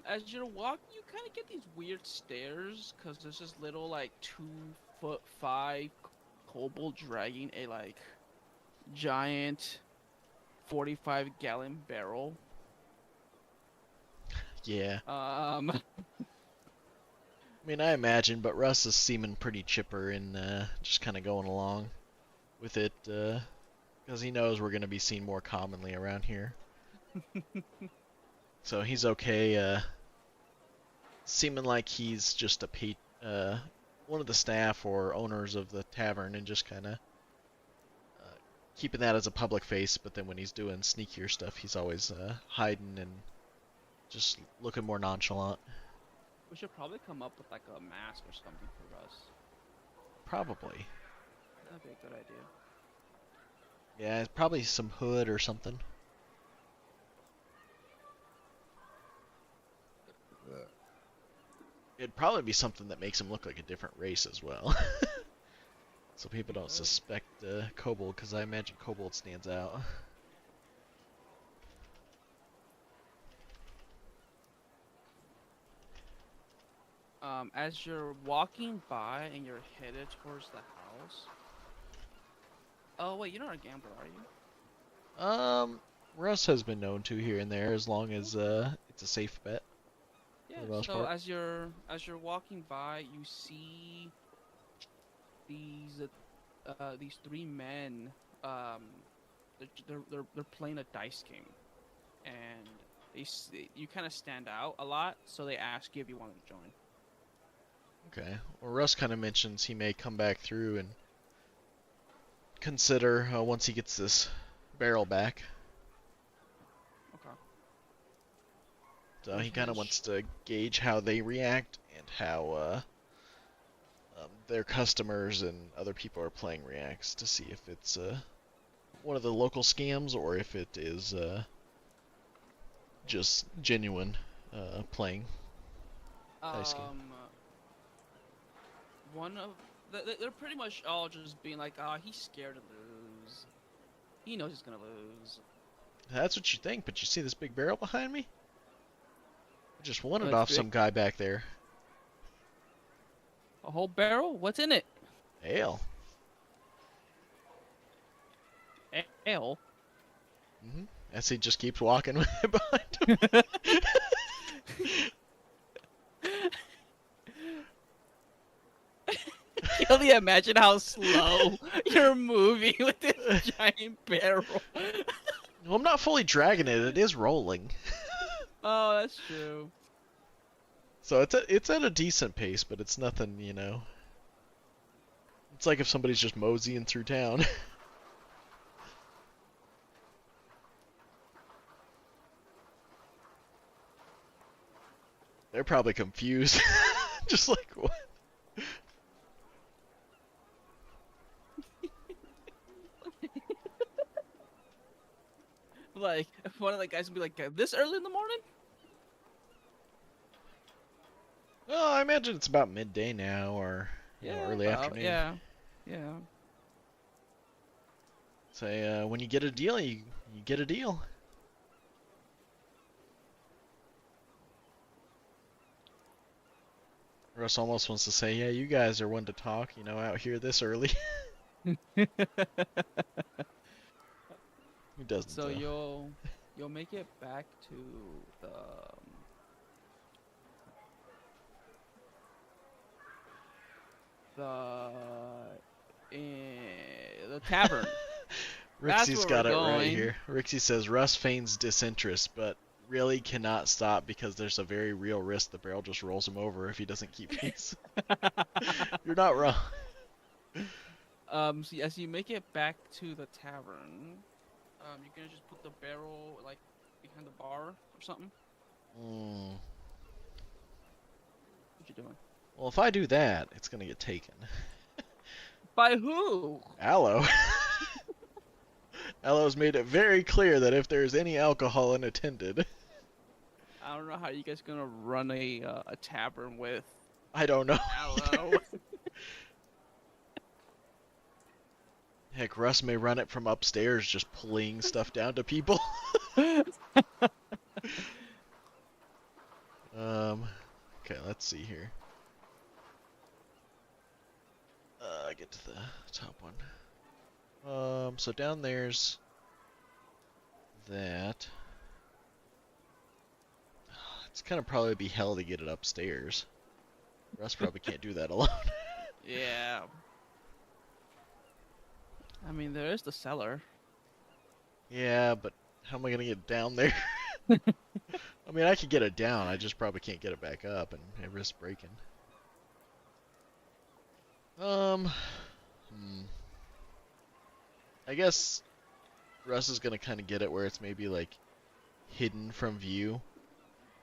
As you're walking, you kind of get these weird stares because there's this little like 2'5" kobold dragging a like giant 45-gallon barrel. Yeah. Um, I mean, I imagine, but Russ is seeming pretty chipper and just kind of going along with it because he knows we're going to be seen more commonly around here. So he's okay, seeming like he's just one of the staff or owners of the tavern and just kind of keeping that as a public face, but then when he's doing sneakier stuff, he's always hiding and just looking more nonchalant. we should probably come up with like a mask or something for us. Probably. That'd be a good idea. Yeah, probably some hood or something. It'd probably be something that makes him look like a different race as well. So people don't suspect kobold, because I imagine kobold stands out. As you're walking by and you're headed towards the house. Oh wait, you're not a gambler, are you? Russ has been known to here and there, as long as it's a safe bet Yeah. for the most So part. as you're walking by, you see these 3 men. Um, they're playing a dice game, and you kind of stand out a lot. So they ask you if you want to join. Okay. Well, Russ kind of mentions he may come back through and consider once he gets this barrel back. Okay. So he kind of wants to gauge how they react and how their customers and other people are playing reacts to see if it's one of the local scams or if it is just genuine playing dice game. One of they're pretty much all just being like, "Ah, he's scared to lose. He knows he's gonna lose." That's what you think, but you see this big barrel behind me? I just won Oh, it it's off big. some guy back there. A whole barrel? What's in it? Ale. Ale. As he just keeps walking with it behind him. Can you only imagine how slow you're moving with this giant barrel? Well, I'm not fully dragging it. It is rolling. Oh, that's true. So it's at a decent pace, but it's nothing, you know. It's like if somebody's just moseying through town. They're probably confused. Just like, what? Like, if one of the guys would be like, this early in the morning? Well, I imagine it's about midday now, or Yeah, early about, afternoon. yeah. Yeah. Say, when you get a deal, you get a deal. Russ almost wants to say, yeah, you guys are one to talk, you know, out here this early. He doesn't, So though. you'll make it back to the the the tavern. That's Rixie's where we're got it right going. here. Rixie says, Russ feigns disinterest, but really cannot stop because there's a very real risk the barrel just rolls him over if he doesn't keep pace. You're not wrong. So as you make it back to the tavern, you're gonna just put the barrel like behind the bar or something. Mm. What you doing? Well, if I do that, it's gonna get taken. By who? Aloe. Aloe's made it very clear that if there's any alcohol unattended, I don't know how you guys gonna run a tavern with I don't know. Aloe. Heck, Russ may run it from upstairs, just pulling stuff down to people. Okay, let's see here. Get to the top one. So down there's that. It's gonna probably be hell to get it upstairs. Russ probably can't do that alone. Yeah. I mean, there is the cellar. Yeah, but how am I gonna get down there? I mean, I could get it down. I just probably can't get it back up, and it risks breaking. I guess Russ is gonna kind of get it where it's maybe like hidden from view,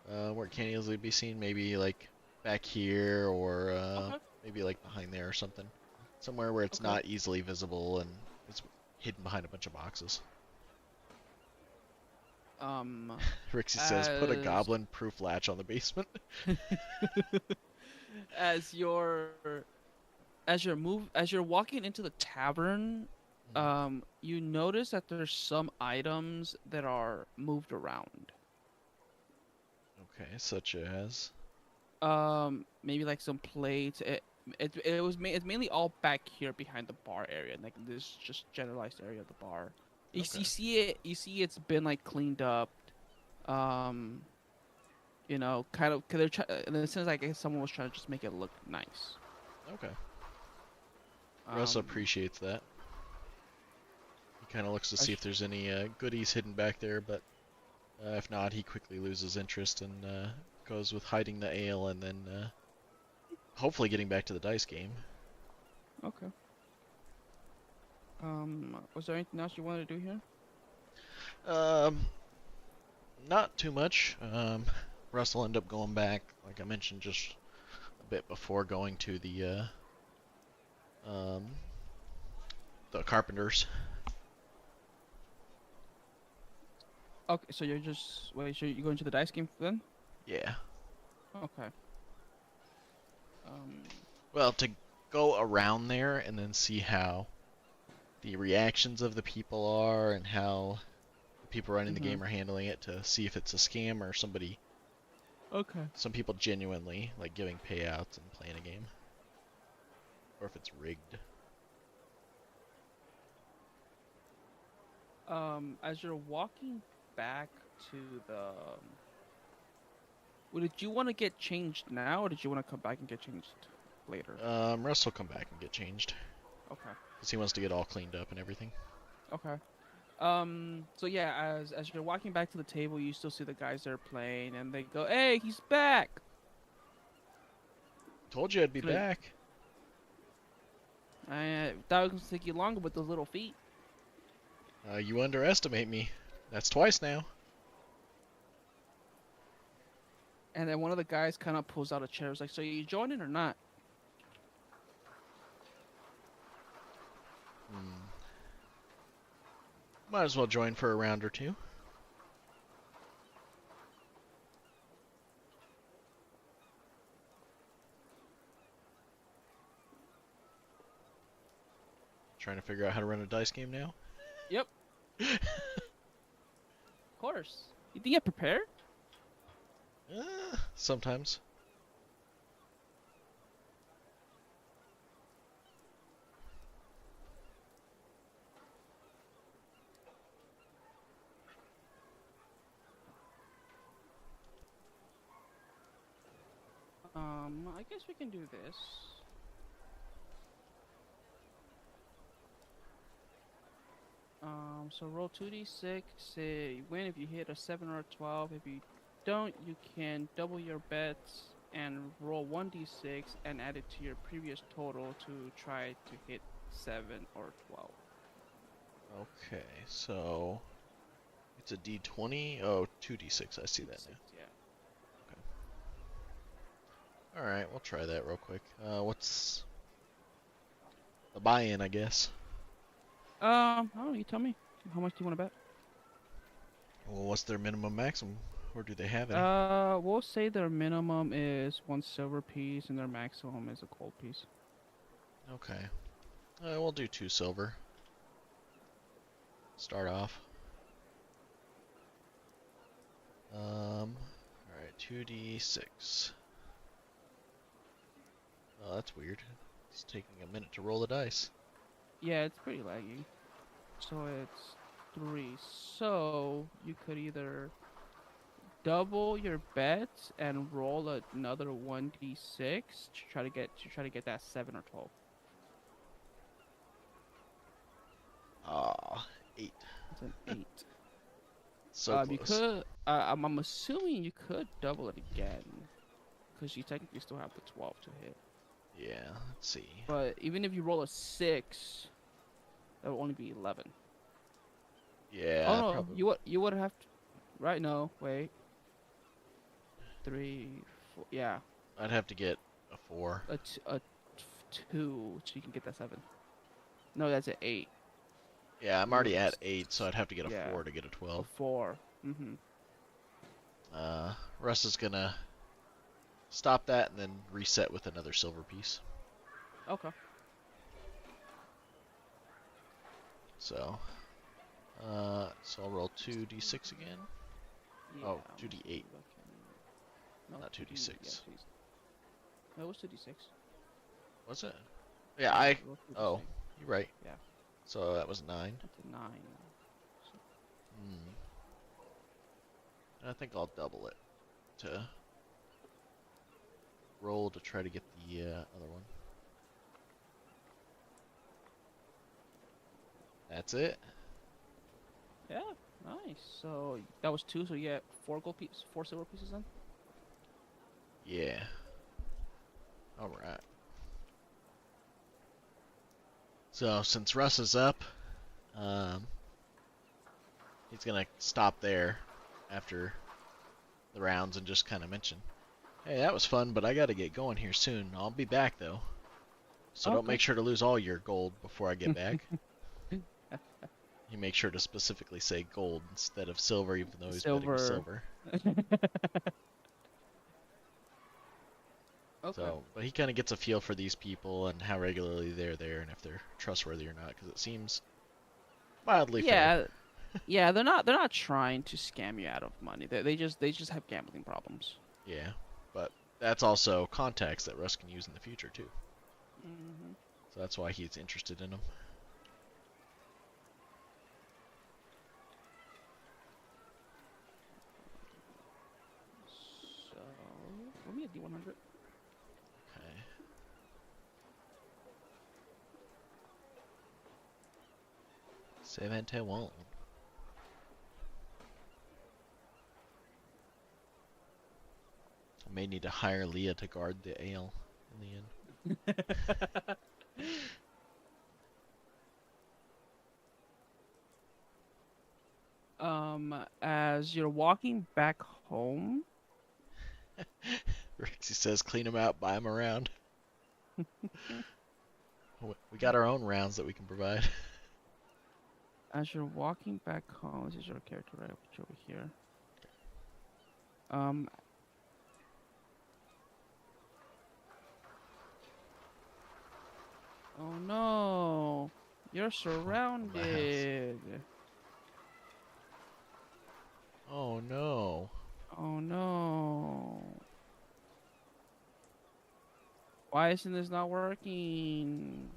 where it can't easily be seen. Maybe like back here, or Okay. maybe like behind there or something. Somewhere where it's Okay. not easily visible and it's hidden behind a bunch of boxes. Um, Rixie says, put a as goblin-proof latch on the basement. as you're as you're walking into the tavern, you notice that there's some items that are moved around. Okay, such as. Maybe like some plates. It's mainly all back here behind the bar area, like this just generalized area of the bar. Okay. You see it. You see it's been like cleaned up. Um, kind of. Cause they're in the sense like someone was trying to just make it look nice. Okay. Russ Um, appreciates that. He kind of looks to I see if sh- there's any goodies hidden back there, but if not, he quickly loses interest and goes with hiding the ale and then hopefully getting back to the dice game. okay. Was there anything else you wanted to do here? Um, Not too much. Russ will end up going back, like I mentioned just a bit before, going to the carpenters. Okay, so you're just wait. So you going to the dice game then? Yeah. Okay. Um, Well, to go around there and then see how the reactions of the people are and how people running the Mhm. game are handling it to see if it's a scam or somebody. Okay. Some people genuinely like giving payouts and playing a game, or if it's rigged. As you're walking back to the, well, did you want to get changed now, or did you want to come back and get changed later? Russ will come back and get changed Okay. because he wants to get all cleaned up and everything. Okay. So yeah, as you're walking back to the table, you still see the guys there playing, and they go, "Hey, he's back!" Told you I'd be Great. back. I thought it was gonna take you longer with those little feet. You underestimate me. That's twice now. And then one of the guys kind of pulls out a chair. It's like, "So you joining or not?" Hmm. Might as well join for a round or two. Trying to figure out how to run a dice game now. Yep, of course. You think you're prepared? Sometimes. I guess we can do this. So roll 2d6. You win if you hit a 7 or a 12. If you don't, you can double your bets and roll 1d6 and add it to your previous total to try to hit 7 or 12. Okay, so it's a D20. Oh, 2D6. I see that 2d6, now. yeah. All right, we'll try that real quick. What's the buy-in, I guess? I don't know, you tell me. How much do you want to bet? Well, what's their minimum maximum, or do they have any? We'll say their minimum is 1 silver piece and their maximum is a gold piece. Okay, we'll do 2 silver. Start off. All right, 2d6. Oh, that's weird. It's taking a minute to roll the dice. Yeah, it's pretty laggy. So it's 3. So you could either double your bets and roll another 1d6 to try to get that 7 or 12. Ah, 8. It's an 8. So You close. could. I'm assuming you could double it again, because you technically still have the 12 to hit. Yeah, let's see. But even if you roll a 6, that would only be 11. Oh Yeah, no, probably. you would have to. Right? No, wait. 3, 4. Yeah, I'd have to get a 4. a 2, so you can get that 7. No, that's an 8. Yeah, I'm You already rolled a at 8, so 6. I'd have to get a Yeah, 4 to get a a 12. 4. Mm-hmm. Russ is gonna stop that and then reset with another silver piece. Okay. So, so I'll roll 2d6 again. Yeah. Oh, I'm 2d8, looking. No, not 2D. Yeah, 2d6. 2D. No, it was 2d6. Was it? Yeah, Yeah, I. roll Oh, 2d6. you're right. Yeah, So that was 9. that's a 9. So, Hmm. I think I'll double it to roll to try to get the other one. That's it. yeah, nice. So that was 2. So you get 4 silver pieces then. Yeah. All right. So since Russ is up, um, he's gonna stop there after the rounds and just kind of mention, "Hey, that was fun, but I gotta get going here soon. I'll be back though, so don't Okay. make sure to lose all your gold before I get back." He makes sure to specifically say gold instead of silver, even though he's betting with Silver. silver. Okay. So, but he kind of gets a feel for these people and how regularly they're there and if they're trustworthy or not, because it seems mildly fair. Yeah, Yeah, they're not trying to scam you out of money. They just have gambling problems. Yeah, but that's also context that Russ can use in the future too. Hmm. So that's why he's interested in them. So let me a D100. Okay. Seven to one. I may need to hire Leah to guard the ale in the end. As you're walking back home, Rixie says clean him out, buy him around. We got our own rounds that we can provide. as you're walking back home, this is your character right over here. Um, oh no, you're My house. surrounded. Oh no. Oh no. Why isn't this not working?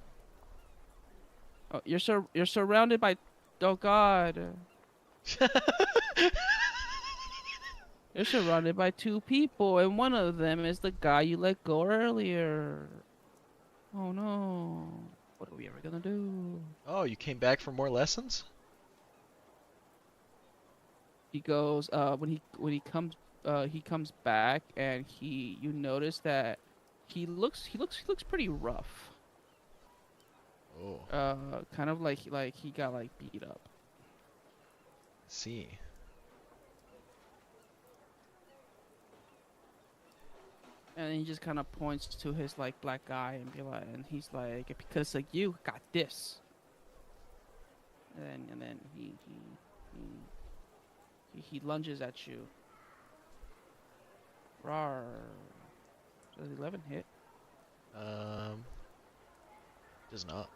Oh, you're surrounded by. Oh God, you're surrounded by two people, and one of them is the guy you let go earlier. Oh no. What are we ever gonna do? Oh, you came back for more lessons? He goes, he comes back and you notice that he looks pretty rough. Oh, Kind of like he got like beat up. I see. And he just kind of points to his like black eye and he's like, because like you got this. And then he lunges at you. Rawr. Does 11 hit? Um, does not.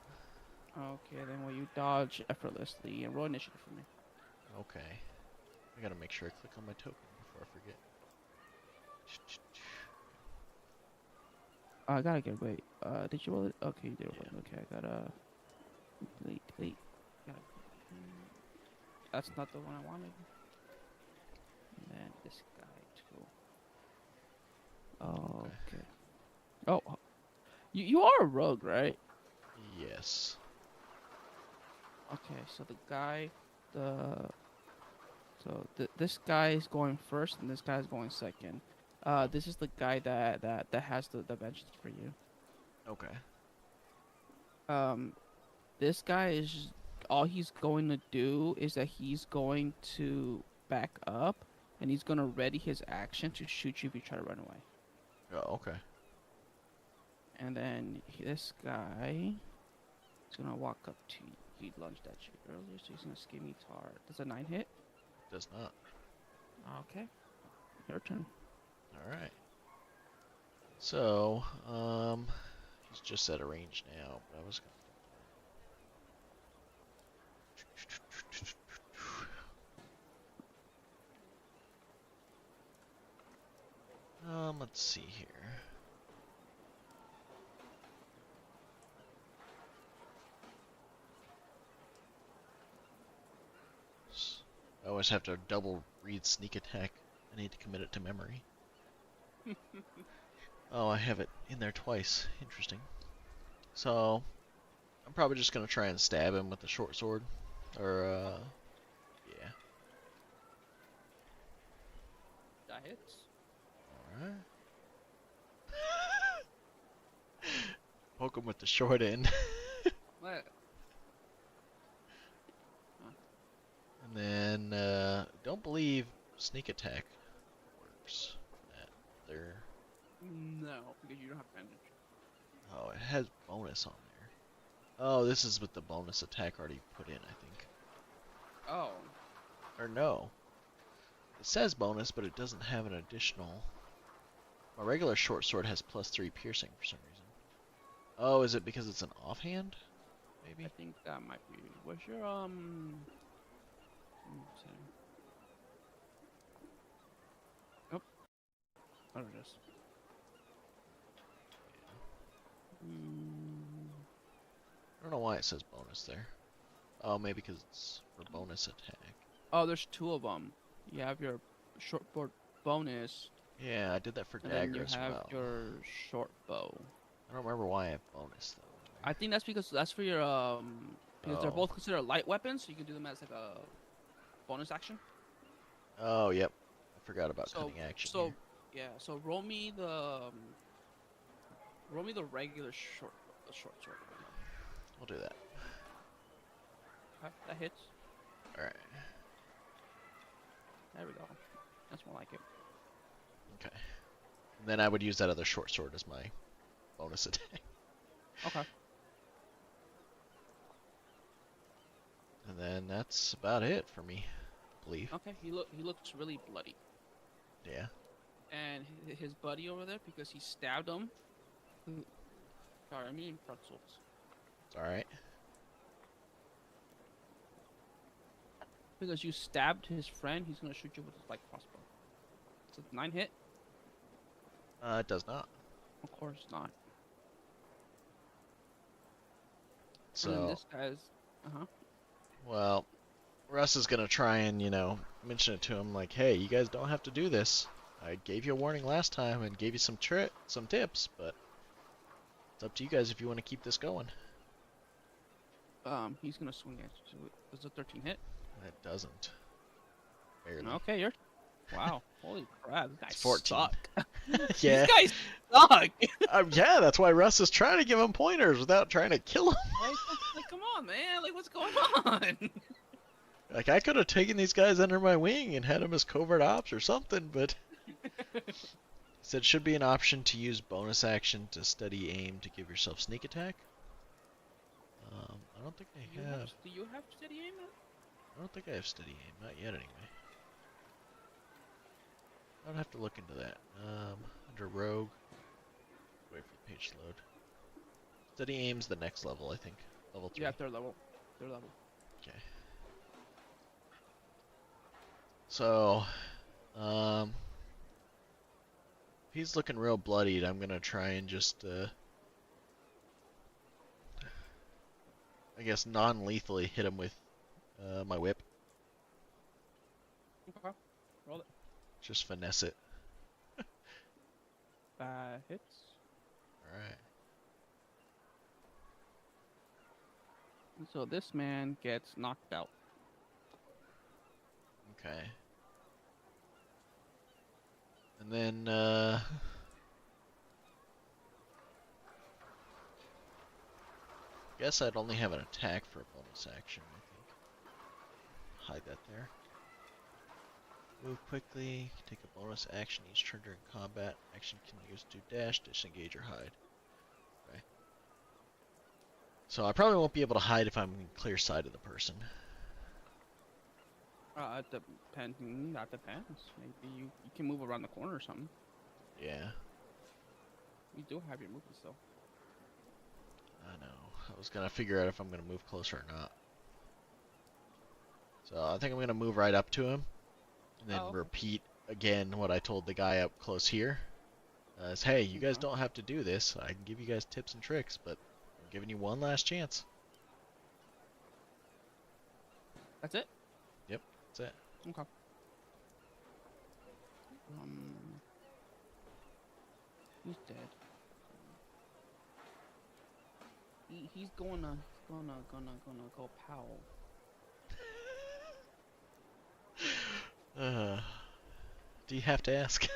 Okay, then will you dodge effortlessly and roll initiative for me? Okay. I gotta make sure I click on my token before I forget. I gotta get wait. Did you roll it? Okay, you did roll Yeah. it. Okay, I gotta delete. Gotta, that's not the one I wanted. And then this guy too. Okay. Okay. Oh, you are a rogue, right? Yes. Okay, so the this guy is going first, and this guy is going second. This is the guy that has the vengeance for you. Okay. Um, this guy is all he's going to do is that he's going to back up and he's going to ready his action to shoot you if you try to run away. Oh, okay. And then this guy is going to walk up to you. He lunged at you earlier, so he's going to scimitar. Does a 9 hit? Does not. Okay, your turn. All right. So, he's just at a range now, but I was let's see here. I always have to double read sneak attack. I need to commit it to memory. Oh, I have it in there twice. Interesting. So, I'm probably just gonna try and stab him with the short sword. Or, yeah. That hits. Alright. Poke him with the short end. What? And then, don't believe sneak attack works. That there. No, because you don't have advantage. Oh, it has bonus on there. Oh, this is with the bonus attack already put in, I think. Oh. Or no. It says bonus, but it doesn't have an additional. My regular short sword has +3 piercing for some reason. Oh, is it because it's an offhand? I Maybe? think that might be. What's your See. Oh, there it is. I don't know why it says bonus there. Oh, maybe because it's for bonus attack. Oh, there's two of them. You have your shortboard bonus, Yeah, I did that for and then dagger you as have well. your short bow. I don't remember why I have bonus though. I think that's because that's for your because they're Oh. both considered light weapons, so you can do them as like a bonus action. Oh, yep. I forgot about So cunning action so here. yeah, so roll me the regular short sword. We'll do that. Okay, that hits. All right. There we go. That's more like it. Okay. And then I would use that other short sword as my bonus attack. Okay. And then that's about it for me, I believe. Okay. He looks really bloody. Yeah. And his buddy over there, because he stabbed him. Sorry, I mean pretzels. It's all right. Because you stabbed his friend, he's gonna shoot you with his light crossbow. It's a 9 hit. It does not. Of course not. So. And then this guy's. Well, Russ is gonna try and, mention it to him like, hey, you guys don't have to do this. I gave you a warning last time and gave you some tips, but it's up to you guys if you want to keep this going. He's gonna swing at you. Does a 13 hit? It doesn't. Barely. Okay, you're. Wow, holy crap! These guys It's 14. suck. Yeah. These guys suck. Yeah, that's why Russ is trying to give him pointers without trying to kill him. like, come on, man! Like, what's going on? Like, I could have taken these guys under my wing and had them as covert ops or something, but he said it should be an option to use bonus action to steady aim to give yourself sneak attack. I don't think I have. Do you have steady aim? I don't think I have steady aim. Not yet, anyway. I'd have to look into that. Under rogue. Wait for the page to load. Steady aim's the next level, I think. Level 3. Yeah, third level. Third level. Okay. So, he's looking real bloodied. I'm gonna try and just, I guess non-lethally hit him with my whip. Okay. Roll it. Just finesse it. Hits. Alright. So this man gets knocked out. Okay. And then, guess I'd only have an attack for a bonus action, I think. Hide that there. Move quickly, take a bonus action each turn during combat. Action can use to dash, disengage, or hide. Okay. So I probably won't be able to hide if I'm in clear sight of the person. It depends. That depends. Maybe you can move around the corner or something. Yeah, You do have your movement still. I know. I was gonna figure out if I'm gonna move closer or not. So I think I'm gonna move right up to him, and then okay. repeat again what I told the guy up close here. Is, hey, you guys Okay. don't have to do this. I can give you guys tips and tricks, but I'm giving you one last chance. That's it? Yep, that's it. Okay. He's dead. He's gonna go Powell. Do you have to ask?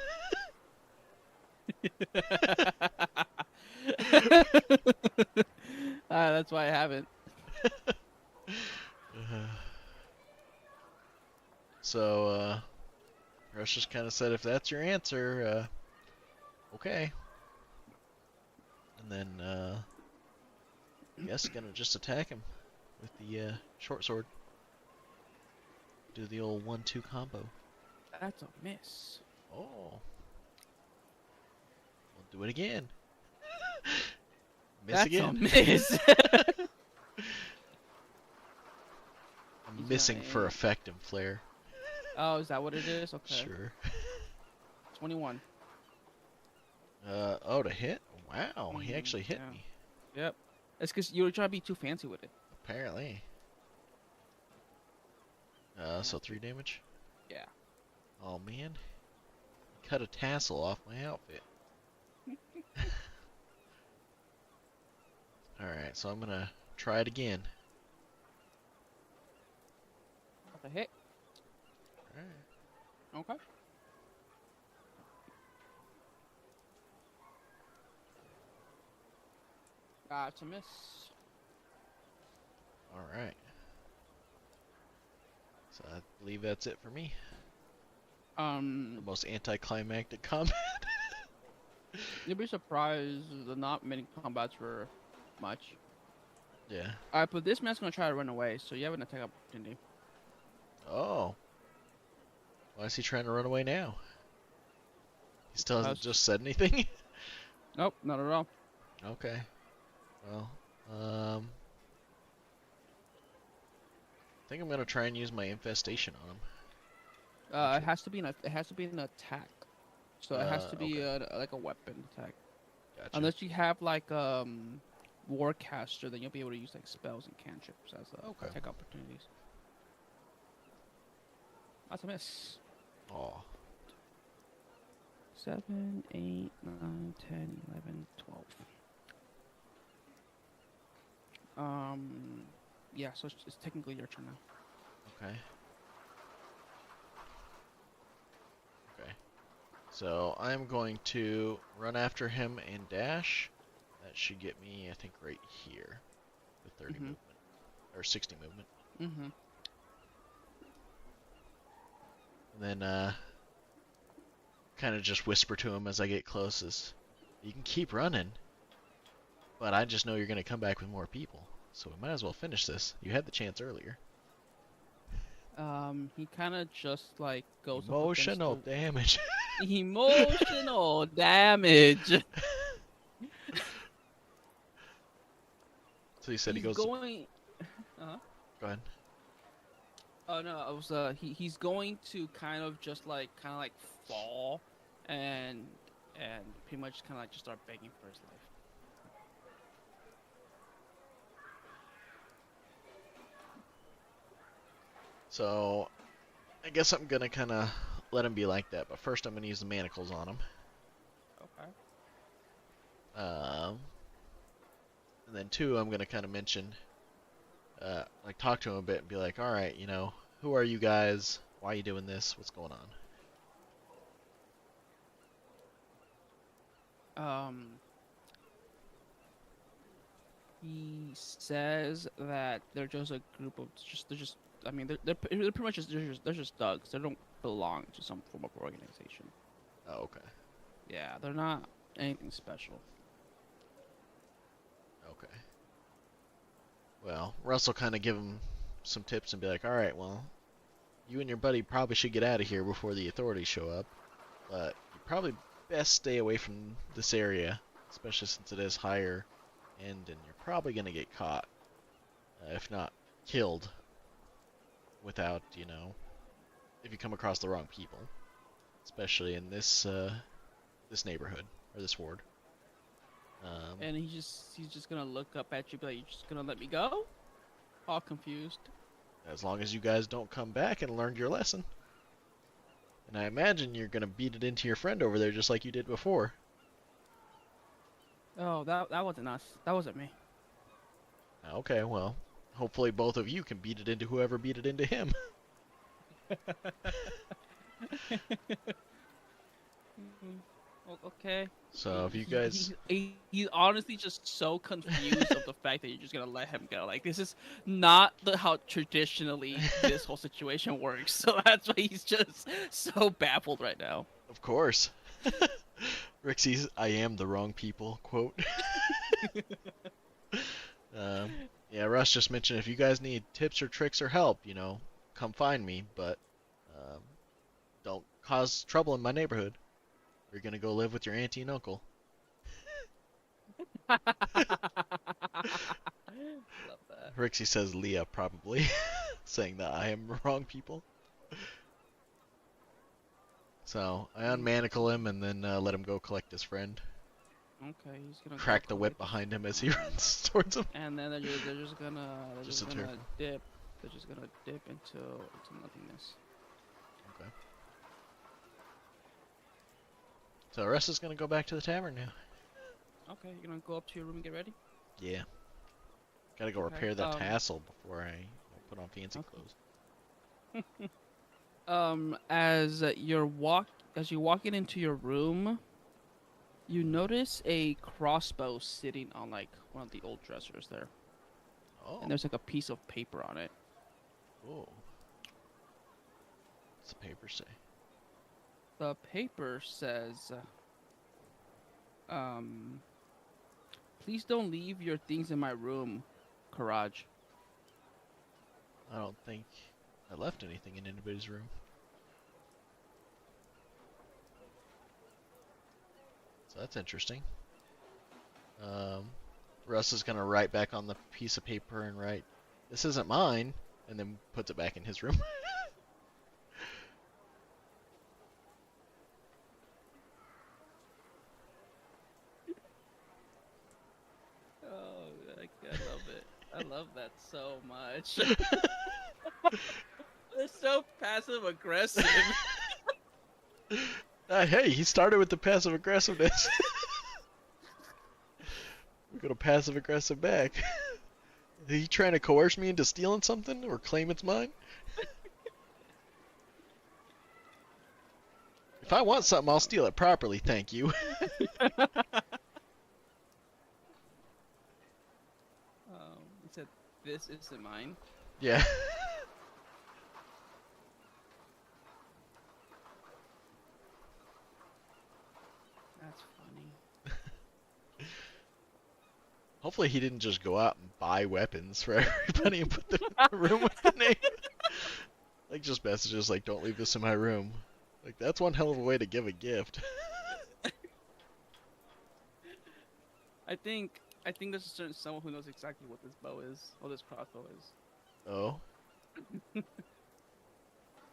That's why I haven't. So, Rush just kind of said, if that's your answer, okay. And then, I guess gonna just attack him with the short sword. Do the old 1-2 combo. That's a miss. Oh. We'll do it again. Miss That's again. a miss. I'm He's gonna missing for aim. effect and flare. Oh, is that what it is? Okay. Sure. 21. Oh, to hit? Wow, he Mm, actually hit yeah. me. Yep. It's because you were trying to be too fancy with it. Apparently. Yeah. So 3 damage? Yeah. Oh man. He cut a tassel off my outfit. Alright, so I'm gonna try it again. That's a hit. Alright. Okay. That's a miss. Alright. So I believe that's it for me. The Um, most anticlimactic combat. you'd be surprised that not many combats were much. Yeah. Alright, but this man's gonna try to run away, so you have an attack opportunity. Oh. Why is he trying to run away now? He still hasn't Because just said anything? nope, not at all. Okay. Well, um, I think I'm gonna try and use my infestation on him. It Actually, has to be an attack. So it has to be okay. like a weapon attack. Gotcha. Unless you have like warcaster, then you'll be able to use like spells and cantrips as Okay. attack opportunities. That's a miss. Oh. 7, 8, 9, 10, 11, 12. Yeah, so it's technically your turn now. Okay. Okay. So I'm going to run after him and dash. That should get me, I think, right here with 30 Mhm. movement or 60 movement, Mhm. and then kind of just whisper to him as I get close is, you can keep running, but I just know you're going to come back with more people. So we might as well finish this. You had the chance earlier. He kind of just like goes up against Emotional the damage. emotional damage. So he said he He's goes. going. Uh-huh. Go ahead. Oh no, I was he's going to kind of like fall and pretty much kind of like just start begging for his life. So I guess I'm gonna kind of let him be like that. But first, I'm gonna use the manacles on him. Okay. Um, and then two, I'm gonna kind of mention, like talk to him a bit and be like, all right, who are you guys? Why are you doing this? What's going on? Um, he says that they're just a group of just they're just I mean they're pretty much they're just thugs. They don't belong to some form of organization. Oh, okay. Yeah, they're not anything special. Okay. Well, Russ will kind of give him some tips and be like, all right, well, you and your buddy probably should get out of here before the authorities show up. But you probably best stay away from this area, especially since it is higher end, and you're probably going to get caught, if not killed, without, if you come across the wrong people, especially in this neighborhood or this ward. And he's just gonna look up at you, be like, "You're just gonna let me go?" All confused. As long as you guys don't come back and learn your lesson. And I imagine you're going to beat it into your friend over there just like you did before. Oh, that wasn't us. That wasn't me. Okay, well, hopefully both of you can beat it into whoever beat it into him. Okay. So if you guys, He's honestly just so confused of the fact that you're just gonna let him go. Like this is not how traditionally this whole situation works. So that's why he's just so baffled right now. of course, Rixie's "I am the wrong people" quote. um, yeah, Russ just mentioned if you guys need tips or tricks or help, come find me, but um, don't cause trouble in my neighborhood. You're gonna go live with your auntie and uncle. Love that. Rixie says Leah probably, saying that I am wrong people. So I unmanacle him and then let him go collect his friend. Okay, he's gonna go Crack the whip collect behind him as he friend. runs towards him. And then they're just gonna Just a terrible. dip. They're just gonna dip into nothingness. Okay. So Russ is gonna go back to the tavern now. Okay, you're gonna go up to your room and get ready. Yeah. Gotta go Okay. repair that tassel before I put on fancy clothes. As you're walking into your room, you notice a crossbow sitting on like one of the old dressers there. Oh. And there's like a piece of paper on it. Oh. What's the paper say? The paper says, please don't leave your things in my room, Karaj. I don't think I left anything in anybody's room. So that's interesting. Russ is gonna write back on the piece of paper and write, "This isn't mine," and then puts it back in his room. Oh, I love it. I love that so much. It's so passive aggressive. Hey, he started with the passive aggressiveness. We're gonna passive aggressive back. Is he trying to coerce me into stealing something or claim it's mine? If I want something, I'll steal it properly, thank you. He said, "This isn't mine." Yeah. That's funny. Hopefully he didn't just go out and buy weapons for everybody and put them in the room with the name. Like just messages like, "Don't leave this in my room." Like that's one hell of a way to give a gift. I think there's a certain someone who knows exactly what this bow is, or this crossbow is. Oh.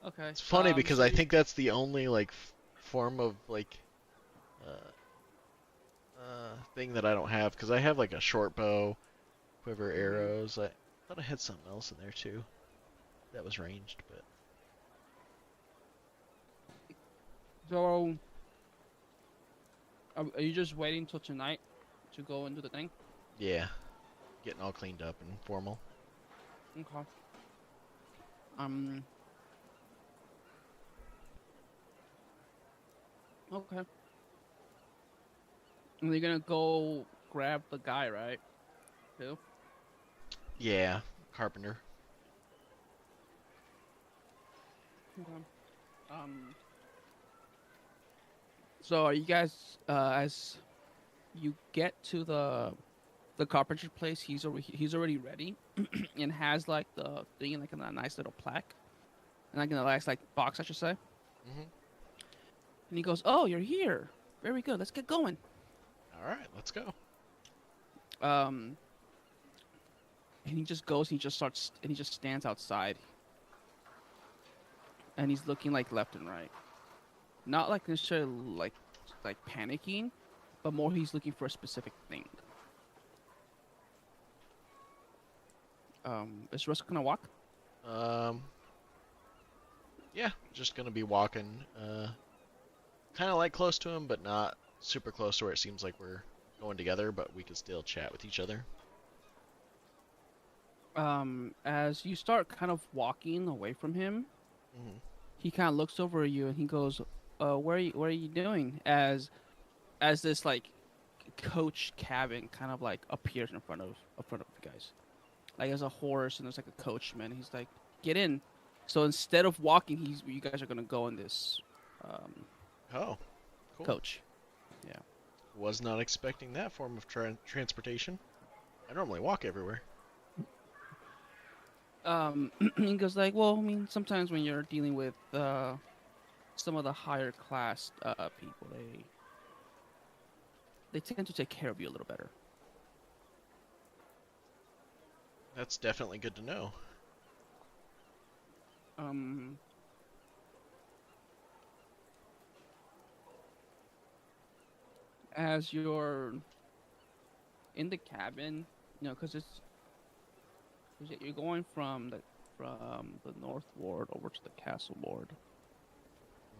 Okay. It's funny because so I think that's the only like form of like thing that I don't have because I have like a short bow, quiver, arrows. I thought I had something else in there too that was ranged, but So, are you just waiting till tonight to go and do the thing? yeah, getting all cleaned up and formal. Okay. Um. Okay. And you're gonna go grab the guy, right? Too. Yeah, carpenter. Okay. Um. So, are you guys as you get to the carpenter place? He's already ready, and has like the thing in like a nice little plaque, and like in a nice like box, I should say. Mhm. And he goes, "Oh, you're here. Very good. Let's get going." All right, let's go. Um, and he just goes. And he just stands outside, and he's looking like left and right, not like necessarily like panicking, but more he's looking for a specific thing. Is Russ gonna walk? Um, yeah, just gonna be walking. Kind of like close to him, but not super close to where it seems like we're going together, but we can still chat with each other. As you start kind of walking away from him, Mhm. he kind of looks over at you and he goes, what are you doing?" As this like coach cabin kind of like appears in front of you guys. Like there's a horse and there's like a coachman. He's like, "Get in." So instead of walking, you guys are gonna go in this um, Oh, cool. coach. Yeah. Was not expecting that form of transportation. I normally walk everywhere. He goes like, "Well, I mean, sometimes when you're dealing with some of the higher class people, they tend to take care of you a little better." That's definitely good to know. Um, as you're in the cabin, because you're going from the north ward over to the castle ward.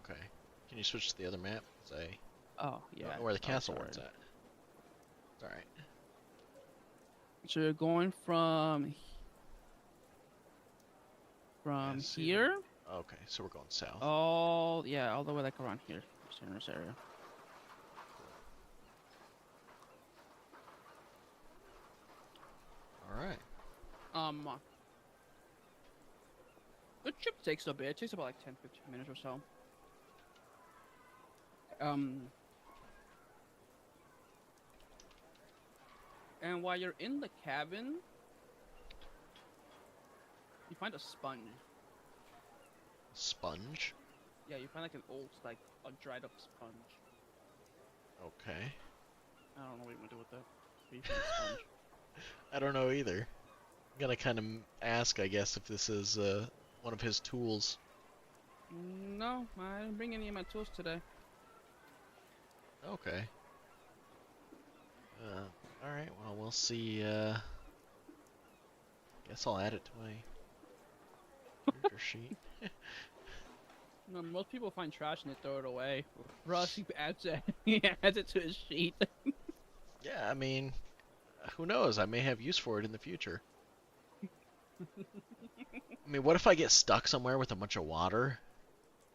Okay. Can you switch to the other map? 'Cause I Oh don't yeah. know where the Oh castle sorry. ward's at. It's alright. So you're going from Yes, see them. here. Okay, so we're going south. All yeah, all the way like around here, in this area. Alright. Um, the trip takes a bit. It takes about like 10, 15 minutes or so. Um, and while you're in the cabin, you find a sponge. Sponge? Yeah, you find like an old, like a dried up sponge. Okay. I don't know what you want to do with that. But you find a sponge. I don't know either. I'm gonna kind of ask, I guess, if this is one of his tools. No, I didn't bring any of my tools today. Okay. Alright, well, we'll see. Guess I'll add it to my character sheet. No, most people find trash and they throw it away. Russ, he adds it. He adds it to his sheet. Yeah, I mean, who knows? I may have use for it in the future. I mean, what if I get stuck somewhere with a bunch of water,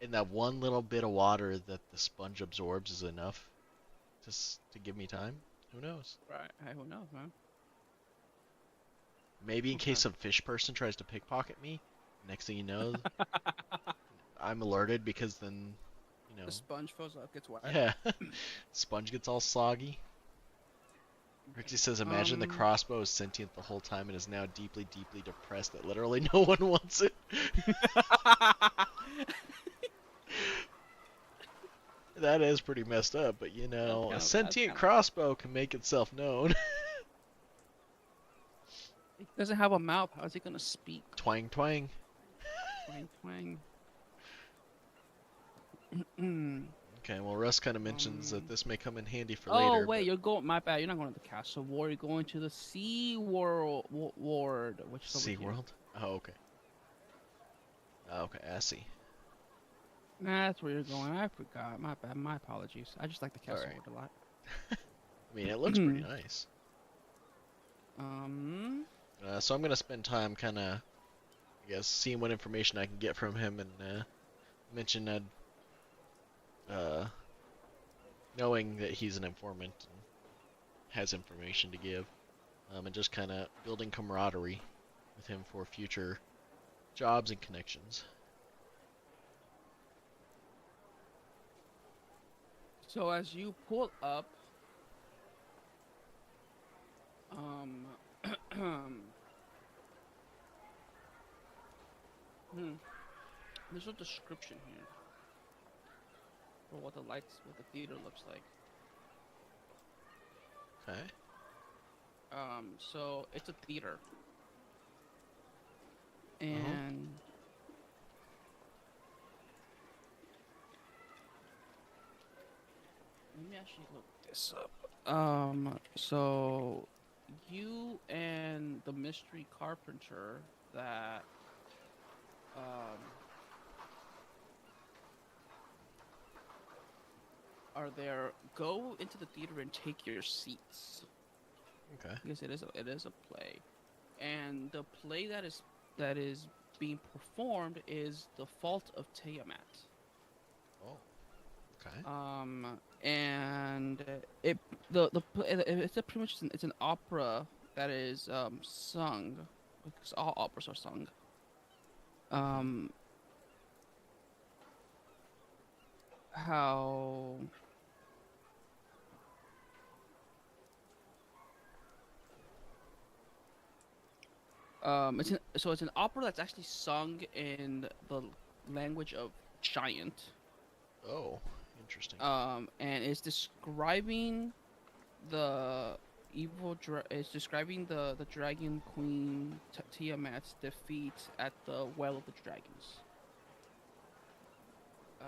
and that one little bit of water that the sponge absorbs is enough to give me time? Who knows? Right. Hey, who knows, man? Maybe in Okay. case some fish person tries to pickpocket me, next thing you know, I'm alerted because then, The sponge fills up, gets wet. yeah, sponge gets all soggy. Okay. Rixie says, imagine the crossbow is sentient the whole time and is now deeply, deeply depressed that literally no one wants it. That is pretty messed up, but a sentient crossbow can make itself known. It doesn't have a mouth. How is it gonna speak? Twang, twang. Twang, twang. Okay, well, Russ kind of mentions that this may come in handy for Oh later. wait, but... you're going. My bad. You're not going to the castle ward. You're going to the Sea World ward, which is over Sea here. World? Oh, okay. Okay, I see. That's where you're going. I forgot. My bad. My apologies. I just like the castle ward a lot. I mean, it looks pretty nice. So I'm gonna spend time kind of, I guess, seeing what information I can get from him, and mention that, knowing that he's an informant and has information to give, and just kind of building camaraderie with him for future jobs and connections. So as you pull up, there's a description here for what the theater looks like. Okay. So it's a theater, and let me actually look this up. So you and the mystery carpenter that are there, go into the theater and take your seats. Okay. Because it is a play, and the play that is being performed is The Fault of Tiamat. Oh. Okay. And it's a pretty much it's an opera that is sung, because all operas are sung. How it's an opera that's actually sung in the language of giant. Oh, interesting. And it's describing the It's describing the dragon queen Tiamat's defeat at the Well of the Dragons. Um,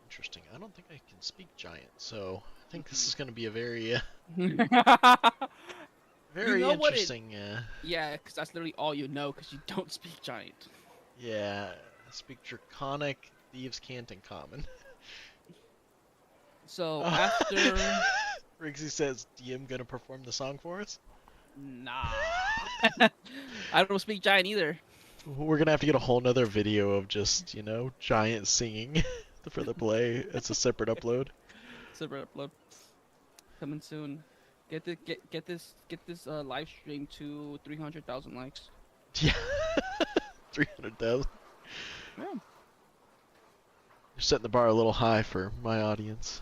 Interesting. I don't think I can speak giant, so I think this is going to be a very, you very know what it? interesting. Yeah, because that's literally all you know, because you don't speak giant. Yeah, I speak Draconic. Thieves can't in common. So after, Rixie says, DM gonna perform the song for us? nah, I don't speak giant either. We're gonna have to get a whole nother video of just, giant singing for the play. It's a separate upload. Separate upload coming soon. Get this live stream to 300,000 likes. Yeah. 300,000. Yeah. You're setting the bar a little high for my audience.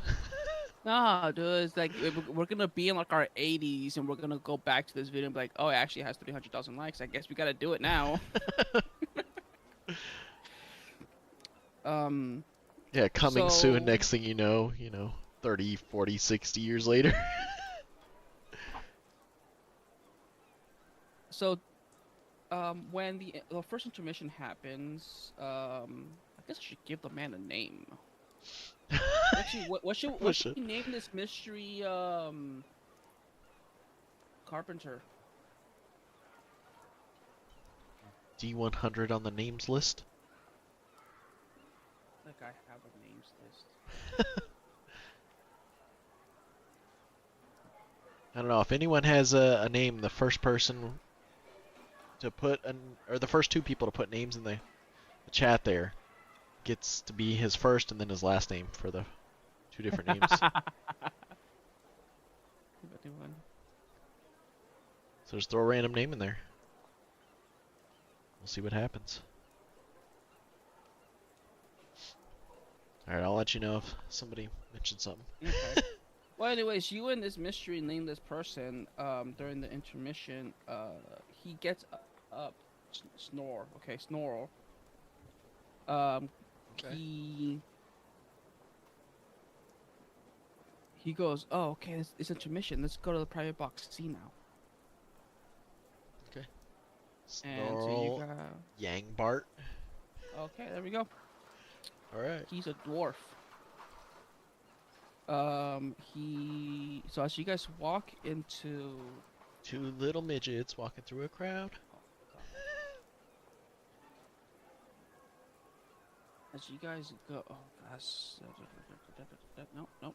Nah, dude, it's like we're gonna be in like our 80s and we're gonna go back to this video and be like, oh, it actually has 300,000 likes. I guess we gotta do it now. Um, Yeah, coming soon. so Next thing you know, 30, 40, 60 years later. so when the first intermission happens, I guess I should give the man a name. Actually, what Push should it. we name this mystery carpenter? D100 on the names list. Like I have a names list. I don't know if anyone has a name. The first person to put or the first two people to put names in the chat there gets to be his first and then his last name for the two different names. So just throw a random name in there. We'll see what happens. Alright, I'll let you know if somebody mentioned something. Okay. Well, anyways, you and this mystery nameless person, during the intermission, he gets up, snore. Okay, snore. Um, Okay. he goes, oh, okay, it's intermission. Let's go to the private box C now. Okay. And so you Snorl got. Yang Bart. Okay, there we go. Alright. He's a dwarf. So as you guys walk into. Two little midgets walking through a crowd. Oh, as you guys go, oh gosh, no, no.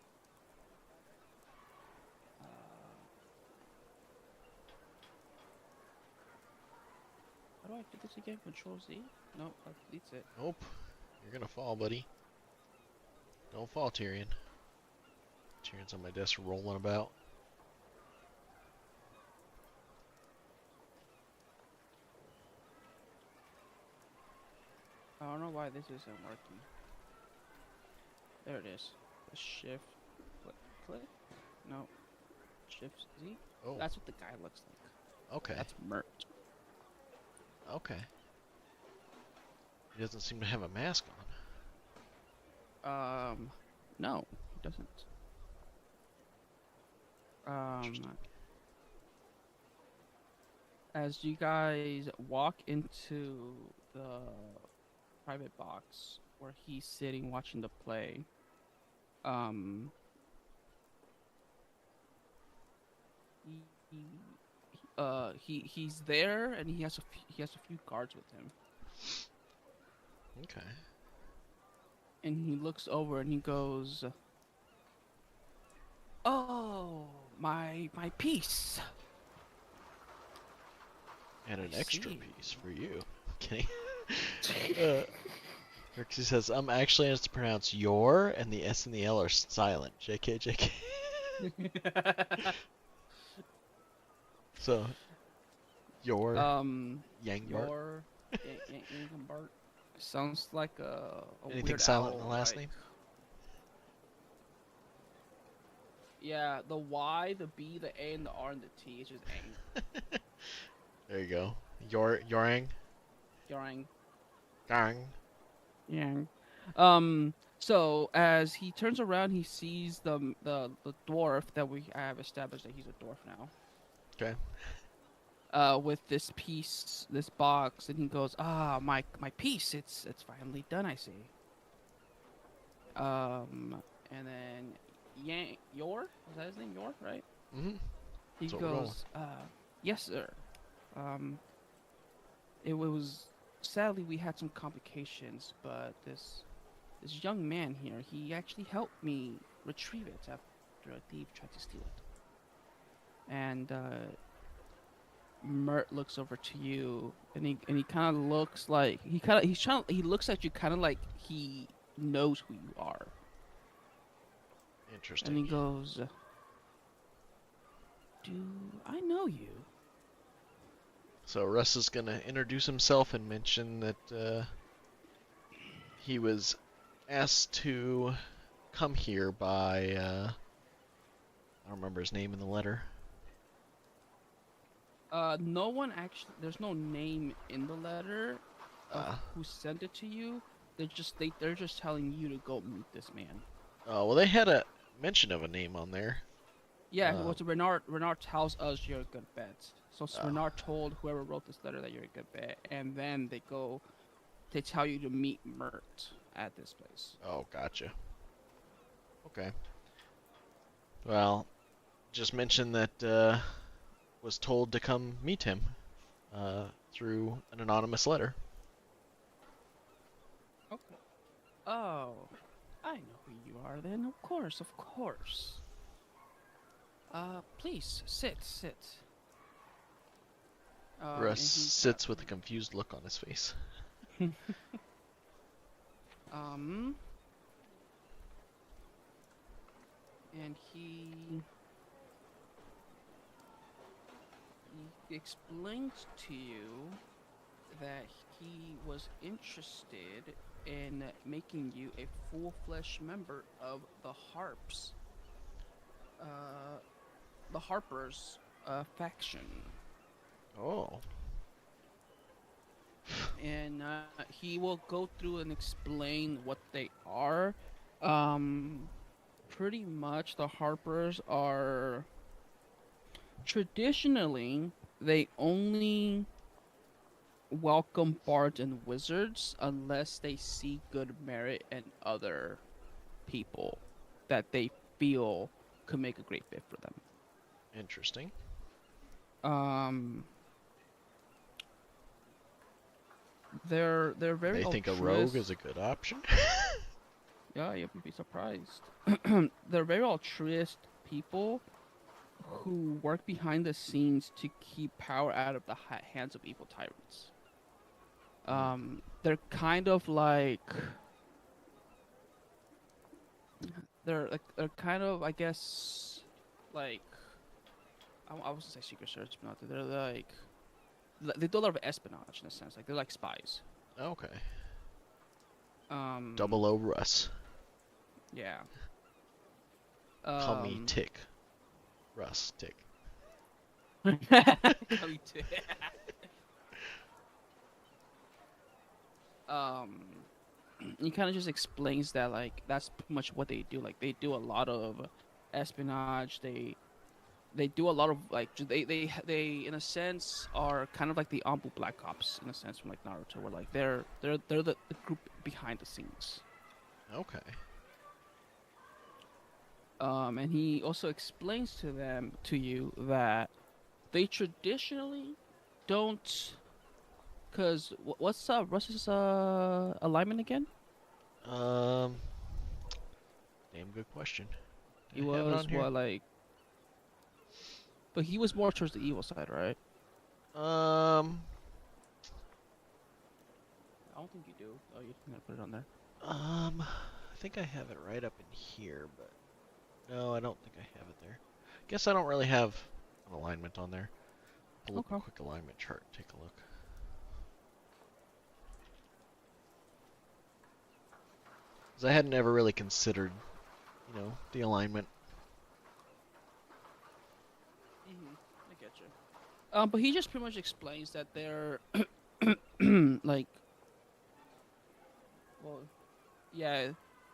How do I do this again? Control Z? No, that deletes it. Nope. You're gonna fall, buddy. Don't fall, Tyrion. Tyrion's on my desk rolling about. I don't know why this isn't working. There it is. The shift, click. No, shift Z. Oh. That's what the guy looks like. Okay. That's Mert. Okay. He doesn't seem to have a mask on. No, he doesn't. As you guys walk into the private box where he's sitting watching the play, he's there and he has a few guards with him. Okay. And he looks over and he goes, "Oh, my piece." And an I extra see. piece for you. Okay. Rixie says, actually, it's to pronounce your, and the S and the L are silent. JK, JK. So, your Yang Bart. Your Yang Bart sounds like a Anything weird silent owl, in the last like... name? Yeah, the Y, the B, the A, and the R, and the T is just Ang. There you go. Yorang. Yang. Gang. Yang. So as he turns around, he sees the dwarf that we have established that he's a dwarf now. Okay. With this piece, this box, and he goes, "Ah, my piece, it's finally done, I see." And then Yor, was that his name? Yor, right? Mhm. He That's what we're going with. goes, "Yes, sir. Um, it was sadly we had some complications, but this young man here, he actually helped me retrieve it after a thief tried to steal it." And Mert looks over to you, and he kind of looks like he looks at you kind of like he knows who you are, and Interesting. he goes, "Do I know you?" So Russ is gonna introduce himself and mention that he was asked to come here by I don't remember his name in the letter. No one actually. There's no name in the letter of Uh, who sent it to you. They're just telling you to go meet this man. oh well, they had a mention of a name on there. Yeah, Uh, what's Renard? Renard tells us you're a good bet. So oh, Renard told whoever wrote this letter that you're a good bet, and then they go. They tell you to meet Mert at this place. oh, gotcha. Okay. Well, just mention that was told to come meet him through an anonymous letter. Okay. Oh, I know who you are then. Of course, of course. Please sit. Russ And sits with a confused look on his face. um, and he explains to you that he was interested in making you a full-fledged member of uh, the Harpers faction. Oh, And he will go through and explain what they are. Um, Pretty much, the Harpers are traditionally they only welcome bards and wizards unless they see good merit in other people that they feel could make a great fit for them. interesting. Um, they're very They think a rogue is altruist. a good option. Yeah, you'd be surprised. They're very altruist people who work behind the scenes to keep power out of the hands of evil tyrants. Hmm. They're kind of like they're kind of, I guess, like I was gonna say secret service, but not. They're like they do a lot of espionage in a sense. Like they're like spies. Okay. Um, Double O Russ. yeah. Call me Um, Tick. Russ Tick. Me too. um, he kind of just explains that like that's pretty much what they do. Like they do a lot of espionage. They do a lot of like they in a sense are kind of like the Ambu Black Ops in a sense from like Naruto, where like they're the group behind the scenes. Okay. And he also explains to you that they traditionally don't, cause what's Russ's alignment again? Um, damn good question. He Did I have it on was here? what like, but he was more towards the evil side, right? Um, I don't think you do. Oh, you're gonna put it on there. I think I have it right up in here, but no, I don't think I have it there. Guess I don't really have an alignment on there. Pull up a Okay. quick alignment chart, take a look. 'Cause I hadn't ever really considered, the alignment. I get you. But he just pretty much explains that they're like, well, yeah.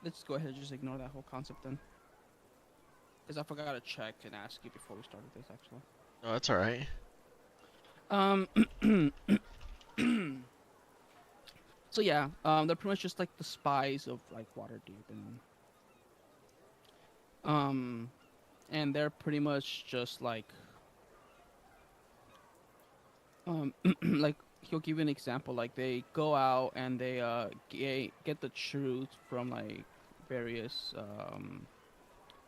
Let's go ahead and just ignore that whole concept then. Because I forgot to check and ask you before we started this, actually. Oh, that's all right. Um, so yeah, they're pretty much just like the spies of like Waterdeep, um, and they're pretty much just like he'll give you an example. Like they go out and they get the truth from like various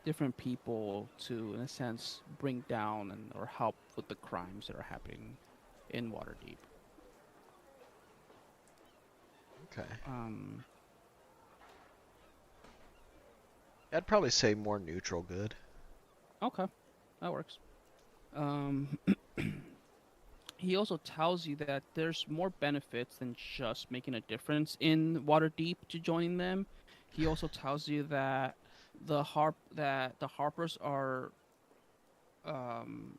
different people to, in a sense, bring down and or help with the crimes that are happening in Waterdeep. Okay. Um, I'd probably say more neutral good. okay, that works. Um, he also tells you that there's more benefits than just making a difference in Waterdeep to joining them. He also tells you that the Harpers are um,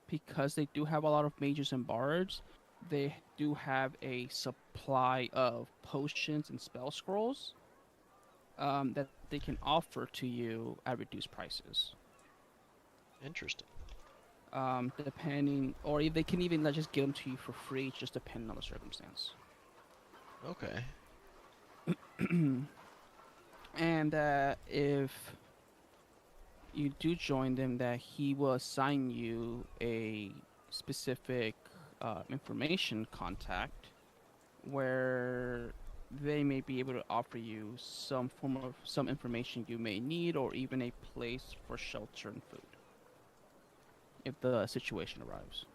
because they do have a lot of mages and bards, they do have a supply of potions and spell scrolls that they can offer to you at reduced prices. Interesting. Depending, or they can even like, just give them to you for free, just depending on the circumstance. Okay. And if you do join them, that he will assign you a specific information contact where they may be able to offer you some form of some information you may need, or even a place for shelter and food if the situation arrives.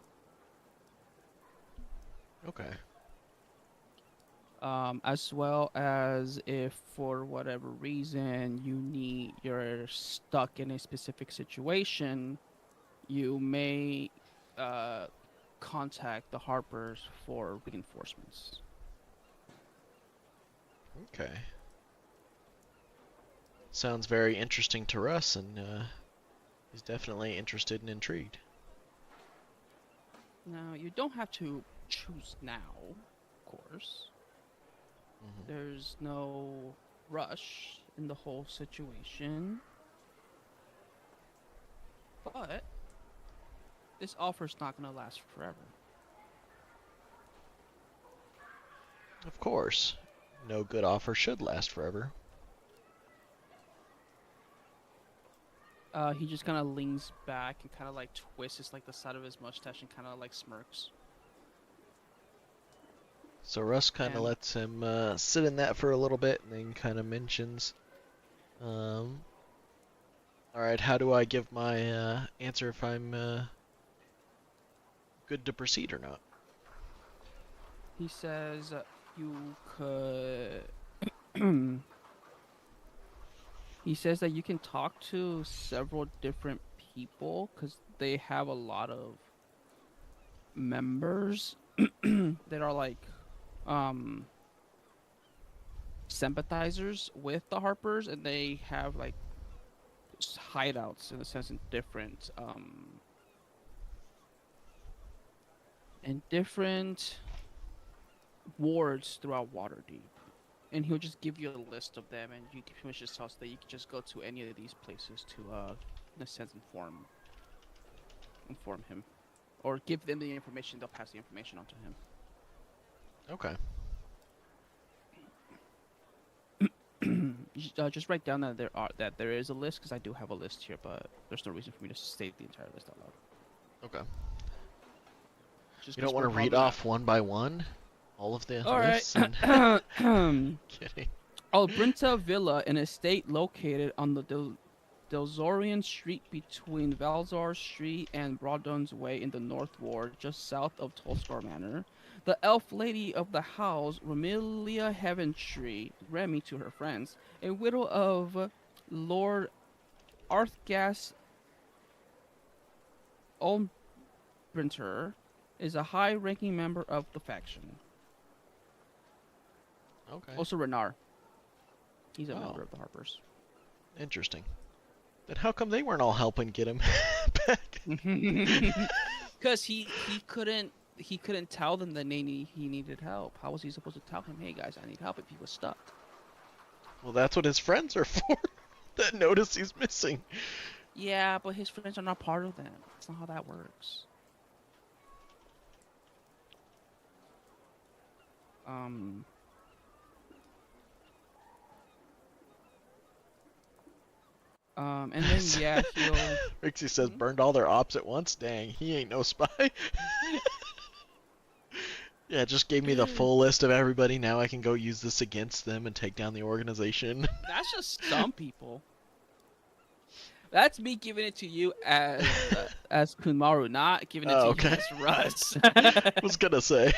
Okay. As well as if for whatever reason you're stuck in a specific situation, you may uh, contact the Harpers for reinforcements. Okay. Sounds very interesting to Russ, and he's definitely interested and intrigued. Now, you don't have to choose now, of course. Hmm. There's no rush in the whole situation. But this offer's not going to last forever. Of course. No good offer should last forever. He just kind of leans back and kind of like twists like the side of his mustache and kind of like smirks. So Russ kind of And lets him sit in that for a little bit, and then kind of mentions, all right, how do I give my answer if I'm good to proceed or not? he says you could. He says that you can talk to several different people because they have a lot of members that are like um sympathizers with the Harpers, and they have like hideouts in a sense in different wards throughout Waterdeep. And he'll just give you a list of them, and you can pretty much just tell us that you can just go to any of these places to, in a sense, inform him, or give them the information. They'll pass the information on to him. Okay. Just write down that there is a list, because I do have a list here, but there's no reason for me to state the entire list out loud. Okay. Just You don't because want to we're read probably not. off one by one all of the All right. lists and kidding. Albrinta Villa, an estate located on the Delzorian Street between Valzar Street and Broadduns Way in the North Ward, just south of Tolscar Manor. The elf lady of the house, Remilia Heaventree, Remy to her friends, a widow of Lord Arthgas Olbrinter, is a high-ranking member of the faction. Okay. Also Renar. He's a Oh, member of the Harpers. interesting. Then how come they weren't all helping get him back? Because he couldn't tell them that he needed help. How was he supposed to tell him, hey guys, I need help if he was stuck? Well, that's what his friends are for. That notice he's missing. Yeah, but his friends are not part of them. That's not how that works. Um, and then yeah, he'll. Rixie says Hmm? burned all their ops at once. Dang, he ain't no spy. Yeah, just gave me the full list of everybody. Now I can go use this against them and take down the organization. That's just some people. That's me giving it to you as Kunmaru, not giving it to Oh, you okay. as Russ. Was gonna say.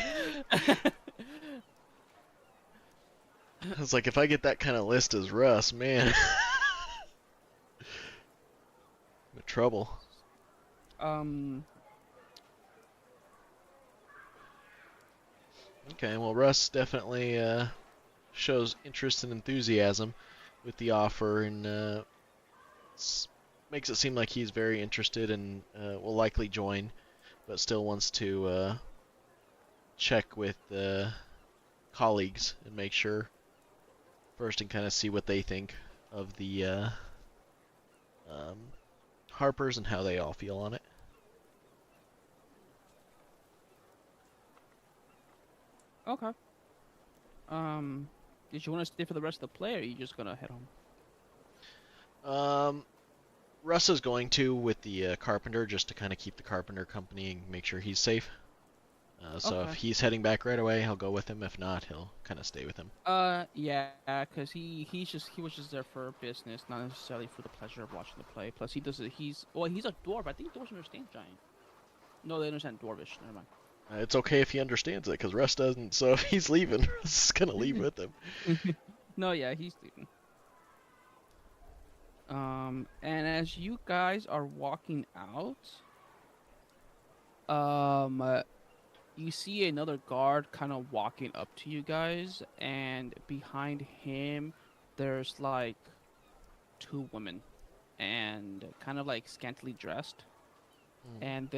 I was like, if I get that kind of list as Russ, man, I'm in trouble. um. Okay, well, Russ definitely shows interest and enthusiasm with the offer, and makes it seem like he's very interested and will likely join, but still wants to check with colleagues and make sure first and kind of see what they think of the um, Harpers and how they all feel on it. Okay. Did you want to stay for the rest of the play, or are you just gonna head home? Russ is going to with the carpenter just to kind of keep the carpenter company and make sure he's safe. So if Okay. he's heading back right away, he'll go with him. If not, he'll kind of stay with him. Yeah, cause he was just there for business, not necessarily for the pleasure of watching the play. Plus, he does it. He's a dwarf. I think dwarves understand giant. No, they understand dwarvish. Never It's okay if he understands it, because Russ doesn't. So if he's leaving, Russ is gonna leave with him. mind. No, yeah, he's leaving. And as you guys are walking out, you see another guard kind of walking up to you guys, and behind him, there's like two women, and kind of like scantily dressed, Mm. and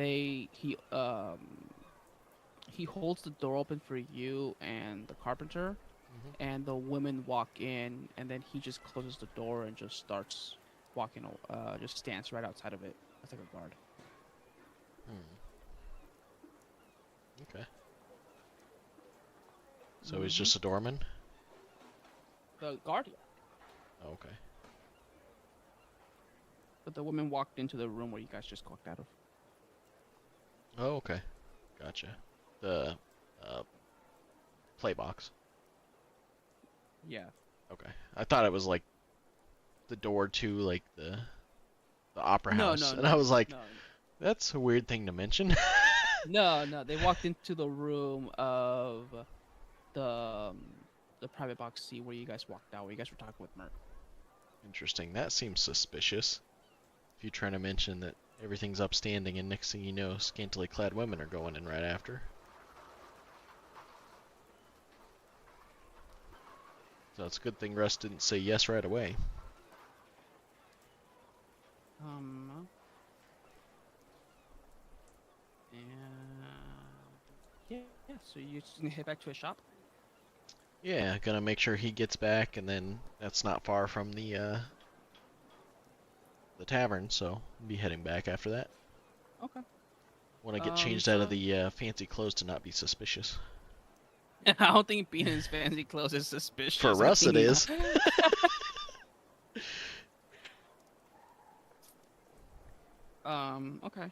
he holds the door open for you and the carpenter, Hmm. and the women walk in, and then he just closes the door and just starts walking, just stands right outside of it as like a guard. Hmm. Okay. So he's Mm-hmm. just a doorman? The guard, yeah. Oh, okay. But the woman walked into the room where you guys just walked out of. Oh, okay. Gotcha. The uh, playbox. Yeah. Okay. I thought it was like the door to like the opera No, house, no, and I no, was like, no, that's a weird thing to mention. no, no. They walked into the room of the um, the private box C where you guys walked out, where you guys were talking with Mert. Interesting. That seems suspicious. If you're trying to mention that everything's upstanding, and next thing you know, scantily clad women are going in right after. So it's a good thing Russ didn't say yes right away. Um, and yeah, yeah. So you're just gonna head back to a shop. Yeah, gonna make sure he gets back, and then that's not far from the tavern, so I'll be heading back after that. Okay. Want to get changed out of So the fancy clothes to not be suspicious. I don't think being in his fancy clothes is For suspicious. I Russ, think it is. Okay.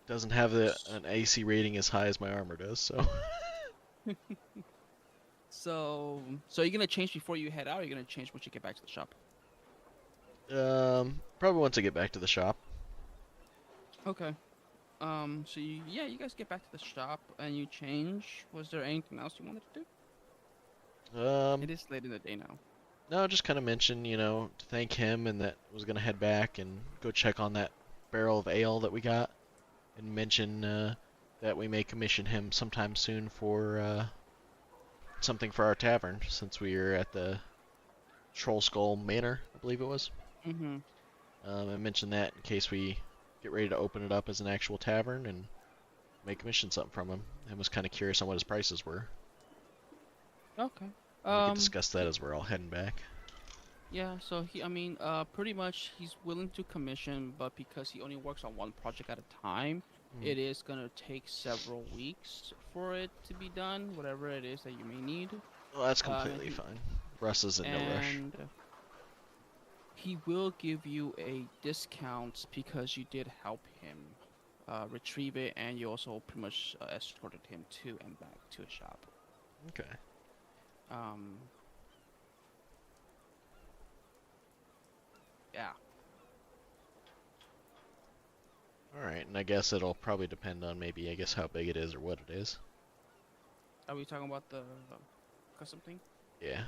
Doesn't have an AC rating as high as my armor does, so. So you're gonna change before you head out, or you're gonna change once you get back to the shop? Probably once I get back to the shop. Okay. So yeah, you guys get back to the shop and you change. Was there anything else you wanted to do? Um, It is late in the day now. no, just kind of mention, to thank him and that I was gonna head back and go check on that barrel of ale that we got, and mention that we may commission him sometime soon for something for our tavern, since we are at the Troll Skull Manor, I believe it was. Mm-hmm. I mentioned that in case we get ready to open it up as an actual tavern and may commission something from him. I was kind of curious on what his prices were. Okay. We could discuss that as we're all heading back. Yeah, so pretty much he's willing to commission, but because he only works on one project at a time, Mm. it is gonna take several weeks for it to be done, whatever it is that you may need. Well, that's And completely he fine. Russ is in no rush. and he will give you a discount because you did help him retrieve it, and you also pretty much escorted him to and back to a shop. Okay. Um, yeah. Alright, and I guess it'll probably depend on maybe, I guess, how big it is or what it is. Are we talking about the custom thing? Yeah,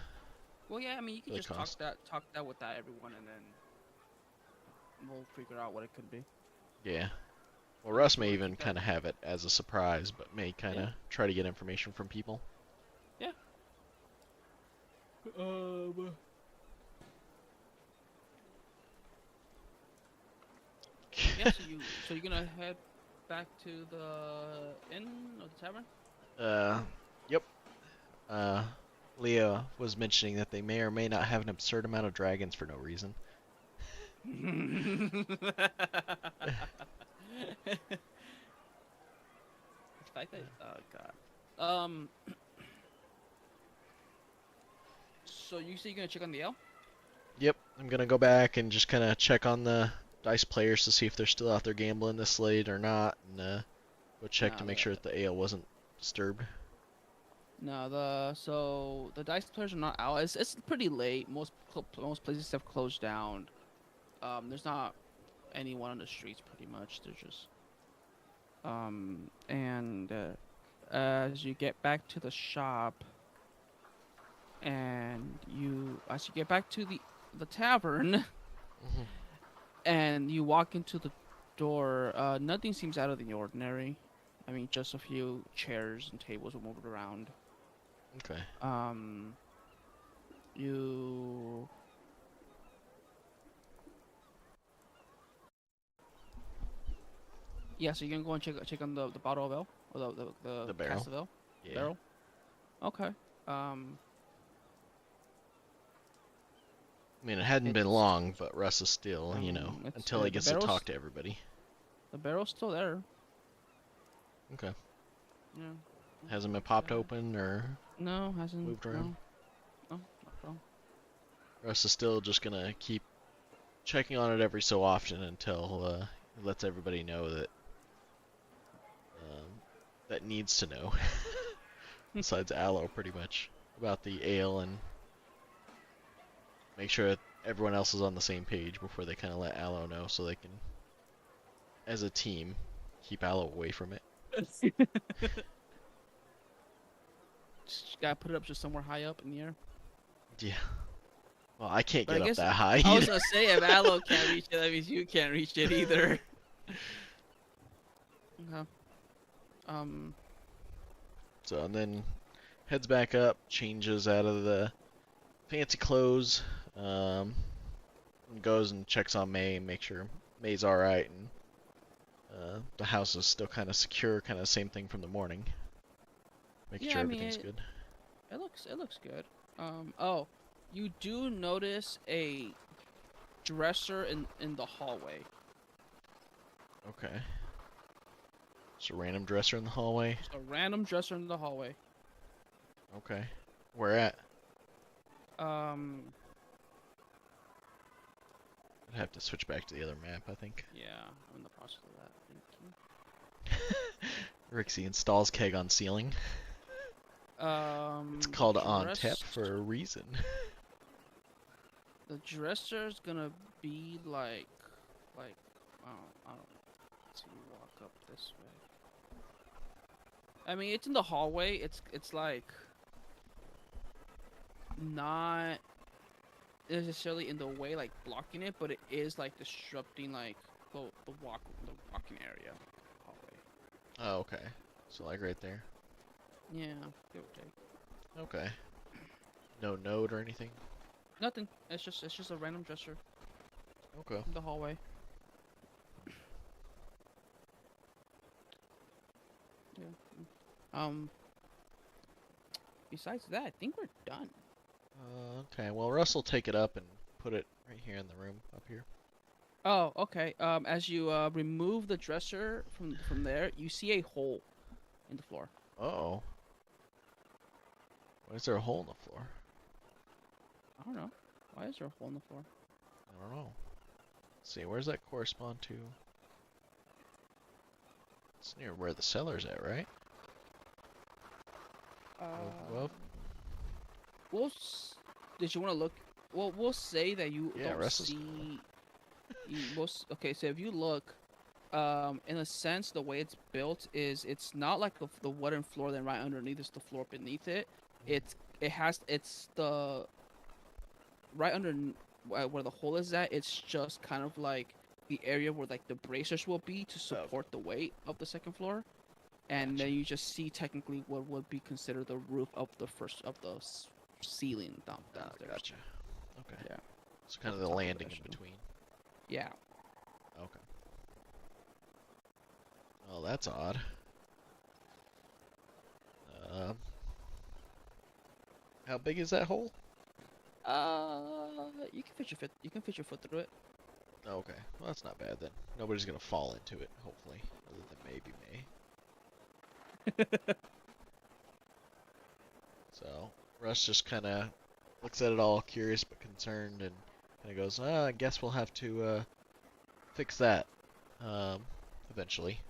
Well, yeah. I mean, you could the just cost. talk that with that everyone, and then we'll figure out what it could be. Yeah. Well, Unless Russ you may want to even keep that. kind of have it as a surprise, but may kind Yeah. of try to get information from people. Yeah. Um. Yeah. So you're gonna head back to the inn or the tavern? uh, yep. Uh, Leah was mentioning that they may or may not have an absurd amount of dragons for no reason. The fact that oh god. So you say you're gonna check on the L? Yep, I'm gonna go back and just kind of check on the dice players to see if they're still out there gambling this late or not, and go check to No, make sure that the ale wasn't disturbed. the dice players are not out. It's pretty late. Most places have closed down. There's not anyone on the streets pretty much. They're just and as you get back to the shop and as you get back to the tavern Hmm. and you walk into the door, nothing seems out of the ordinary. I mean, just a few chairs and tables were moved around. Okay. Um, you Yeah, so you're gonna go and check on the bottle of ale or the The cask barrel. of ale Yeah. barrel. Okay. Um, I mean, it hadn't been it's long, but Russ is still, it's until he the gets to talk to everybody. barrel's still there. Okay. Yeah. Hasn't been popped open or No, hasn't. moved around. No, no, not at all. Russ is still just gonna keep checking on it every so often until he lets everybody know that needs to know, besides Aloe, pretty much, about the ale and make sure that everyone else is on the same page before they kind of let Aloe know so they can, as a team, keep Aloe away from it. Just gotta put it up just somewhere high up in the air. Yeah. Well, I can't But I get up guess that high I was either. gonna say if Aloe can't reach it, that means you can't reach it either. Okay. Um. So, and then heads back up, changes out of the fancy clothes, and goes and checks on May and makes sure May's alright, and the house is still kind of secure, kind of same thing from the morning. Making Yeah, sure I mean everything's good. it looks good. Oh, you do notice a dresser in the hallway. Okay. Just a random dresser in the hallway. Just a random dresser in the hallway. Okay. Where at? Um. I'd have to switch back to the other map, I think. Yeah, I'm in the process of that. Thank Rixie installs keg on ceiling. you. It's The called on tap for a reason. the dresser's gonna be like I don't know. Let's see, walk up this way. I mean, it's in the hallway. It's like not necessarily in the way, like blocking it, but it is like disrupting like the walking area hallway. Oh, okay. So like right there. Yeah, give or take. Okay. No note or anything? Nothing. It's just a random dresser Okay. in the hallway. Yeah. Besides that, I think we're done. Okay, well Russ will take it up and put it right here in the room up here. Oh, okay. As you remove the dresser from there, you see a hole in the floor. Uh-oh. Why is there a hole in the floor? I don't know. Why is there a hole in the floor? I don't know. Let's see, where's that correspond to? It's near where the cellar's at, right? Above? We'll. Did you want to look? Well, we'll say that you Yeah, don't Russ is see. Okay, so if you look, in a sense, the way it's built is it's not like the wooden floor. Then right underneath is the floor beneath it. It's the right under where the hole is at. It's just kind of like the area where like the bracers will be to support the weight of the second floor. And then you just see technically what would be considered the roof of the ceiling downstairs. Gotcha. Okay. Yeah. So kind of the landing in between. Yeah. Okay. Oh, that's odd. How big is that hole? You can fit your foot. You can fit your foot through it. Okay. Well, that's not bad then. Nobody's gonna fall into it, hopefully, other than maybe May. So Russ just kind of looks at it all curious but concerned and kind of goes, I guess we'll have to fix that eventually.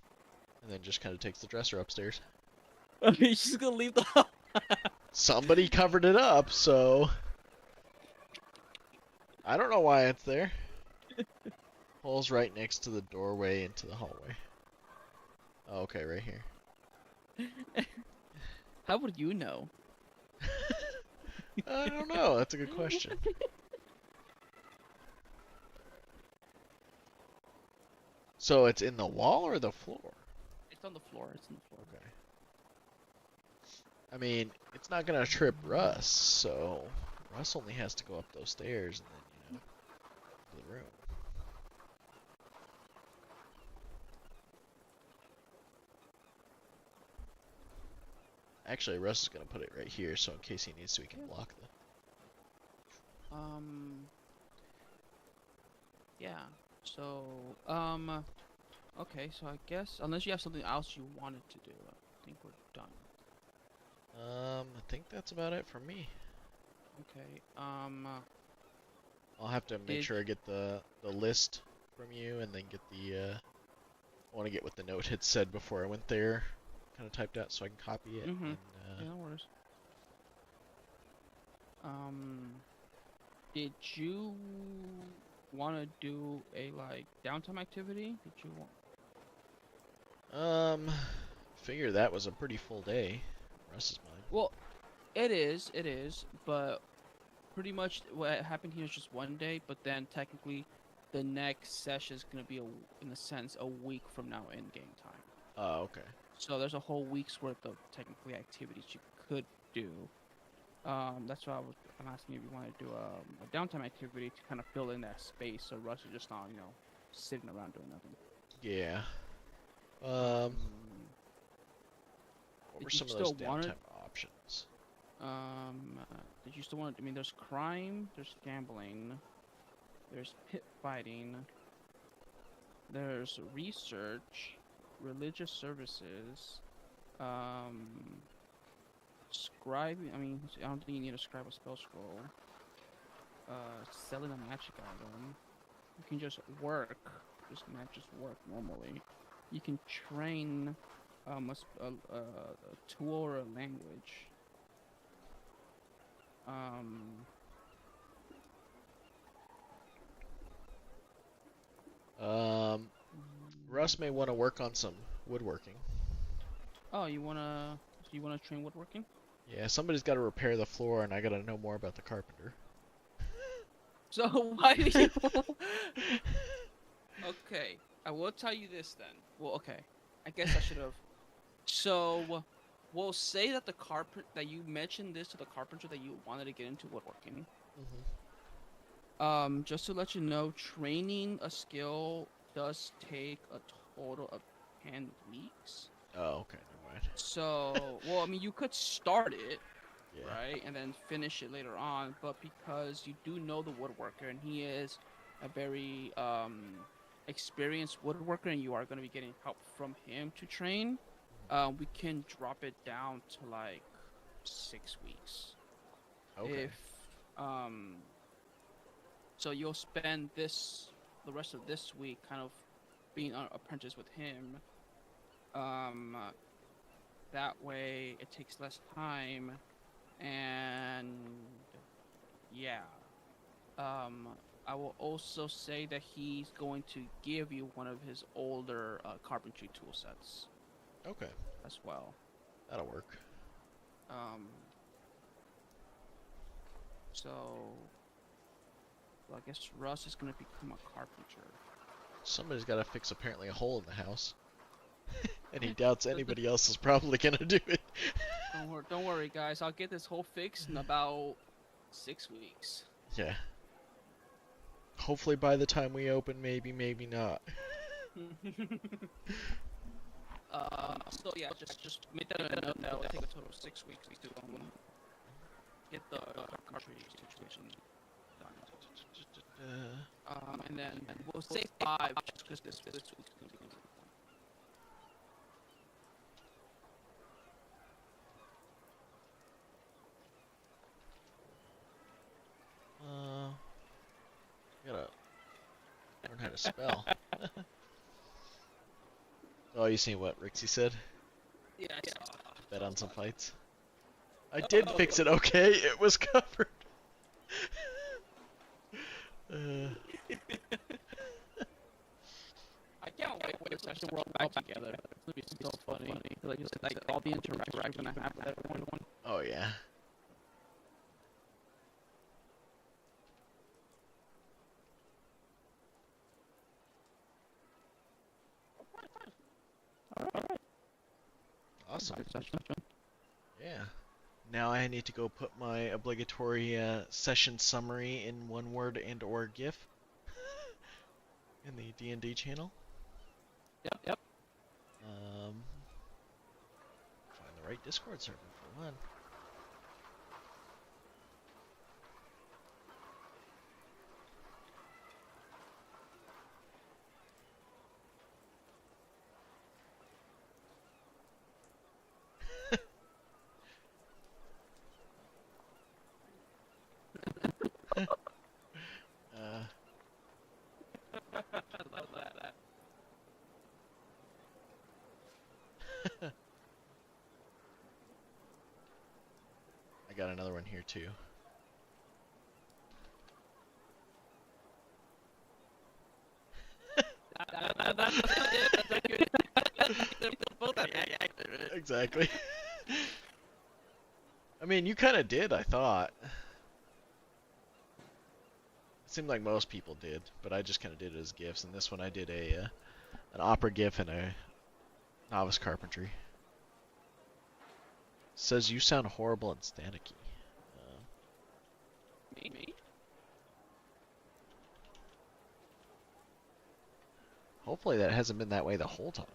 And then just kind of takes the dresser upstairs. Okay, she's gonna leave the house. Somebody covered it up, so I don't know why it's there. Hole's right next to the doorway into the hallway. Oh, okay, right here. How would you know? I don't know. That's a good question. So it's in the wall or the floor? It's on the floor. It's on the floor. Okay. I mean, it's not gonna trip Russ, so Russ only has to go up those stairs and then, to the room. Actually, Russ is gonna put it right here, so in case he needs to, he can block the. Yeah. So, okay. So I guess unless you have something else you wanted to do, I think we're done. I think that's about it for me. Okay. I'll have to make sure I get the list from you, and then get the. I want to get what the note had said before I went there, kind of typed out, so I can copy it. And, yeah, no worries. Did you want to do a like downtime activity? Did you want? Figure that was a pretty full day. Rest is mine. Well, it is, but pretty much what happened here is just one day, but then technically the next session is going to be, in a sense, a week from now in game time. Oh, okay. So there's a whole week's worth of technically activities you could do. That's why I'm asking if you want to do a downtime activity to kind of fill in that space so Russ is just not, sitting around doing nothing. Yeah. What were some of those downtime options? Did you still want? I mean, there's crime, there's gambling, there's pit fighting, there's research, religious services, scribing. I mean, I don't think you need to scribe a spell scroll. Selling a magic item. You can just work, just work normally. You can train a tool or a language. Russ may want to work on some woodworking. Oh, you wanna train woodworking? Yeah, somebody's got to repair the floor, and I got to know more about the carpenter. So why do you? Okay, I will tell you this then. Well, okay, I guess I should have. So, we'll say that that you mentioned this to the carpenter that you wanted to get into woodworking. Just to let you know, training a skill does take a total of 10 weeks. Oh, okay, never mind. So, well, I mean, you could start it. Yeah. right? And then finish it later on. But because you do know the woodworker and he is a very experienced woodworker and you are going to be getting help from him to train, we can drop it down to like 6 weeks. Okay. If so you'll spend the rest of this week kind of being an apprentice with him. Um, that way it takes less time, and yeah. Um, I will also say that he's going to give you one of his older carpentry tool sets Okay. as well. That'll work. Um, so well, I guess Russ is going to become a carpenter. Somebody's got to fix apparently a hole in the house. And he doubts anybody else is probably gonna do it. Don't worry, guys. I'll get this whole fixed in about 6 weeks. Yeah. Hopefully by the time we open, maybe, maybe not. So yeah, just make that a note. That'll take a total of 6 weeks to get the cartridge situation done. And then we'll say 5 just because this week's gonna be. Gotta learn how to spell. Oh, you seen what Rixie said? Yeah, I saw. Bet on some fights. I did fix it okay, it was covered. I can't wait for the session we're all back together. It's gonna be so funny. Like all the interactions we're gonna have with everyone. Oh yeah. Awesome. Yeah. Now I need to go put my obligatory session summary in one word and or GIF in the D&D channel. Yep. Find the right Discord server for one. I love that. I got another one here too. That's good. Both accurate. Exactly. I mean, you kind of did, I thought. It seemed like most people did, but I just kind of did it as GIFs, and this one I did an opera GIF and a novice carpentry. Says you sound horrible and staticky. Me? Hopefully that hasn't been that way the whole time.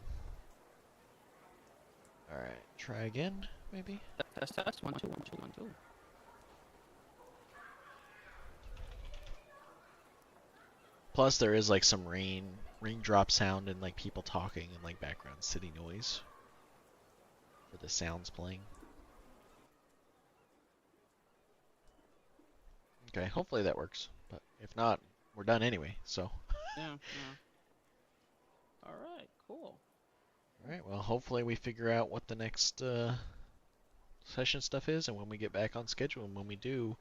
Alright, try again, maybe? Test. 1, 2, 1, 2, 1, 2. Plus there is like some raindrop sound and like people talking and like background city noise for the sounds playing. Okay, hopefully that works, but if not, we're done anyway, so. Yeah. Alright, cool. Alright, well hopefully we figure out what the next session stuff is, and when we get back on schedule, and when we do,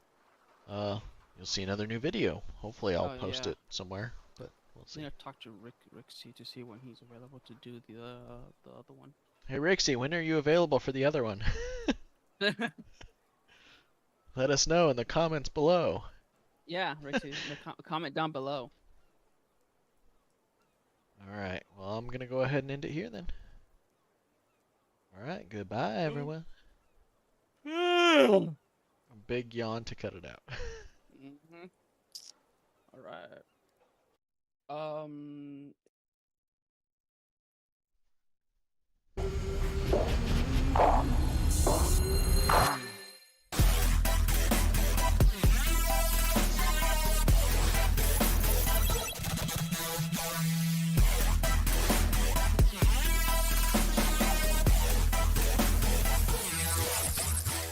you'll see another new video. Hopefully I'll post it somewhere, but we'll see. I'm gonna talk to Rixie to see when he's available to do the other one. Hey Rixie, when are you available for the other one? Let us know in the comments below. Yeah, Rixie, comment down below. Alright, well I'm gonna go ahead and end it here then. Alright, goodbye everyone. A big yawn to cut it out. Alright.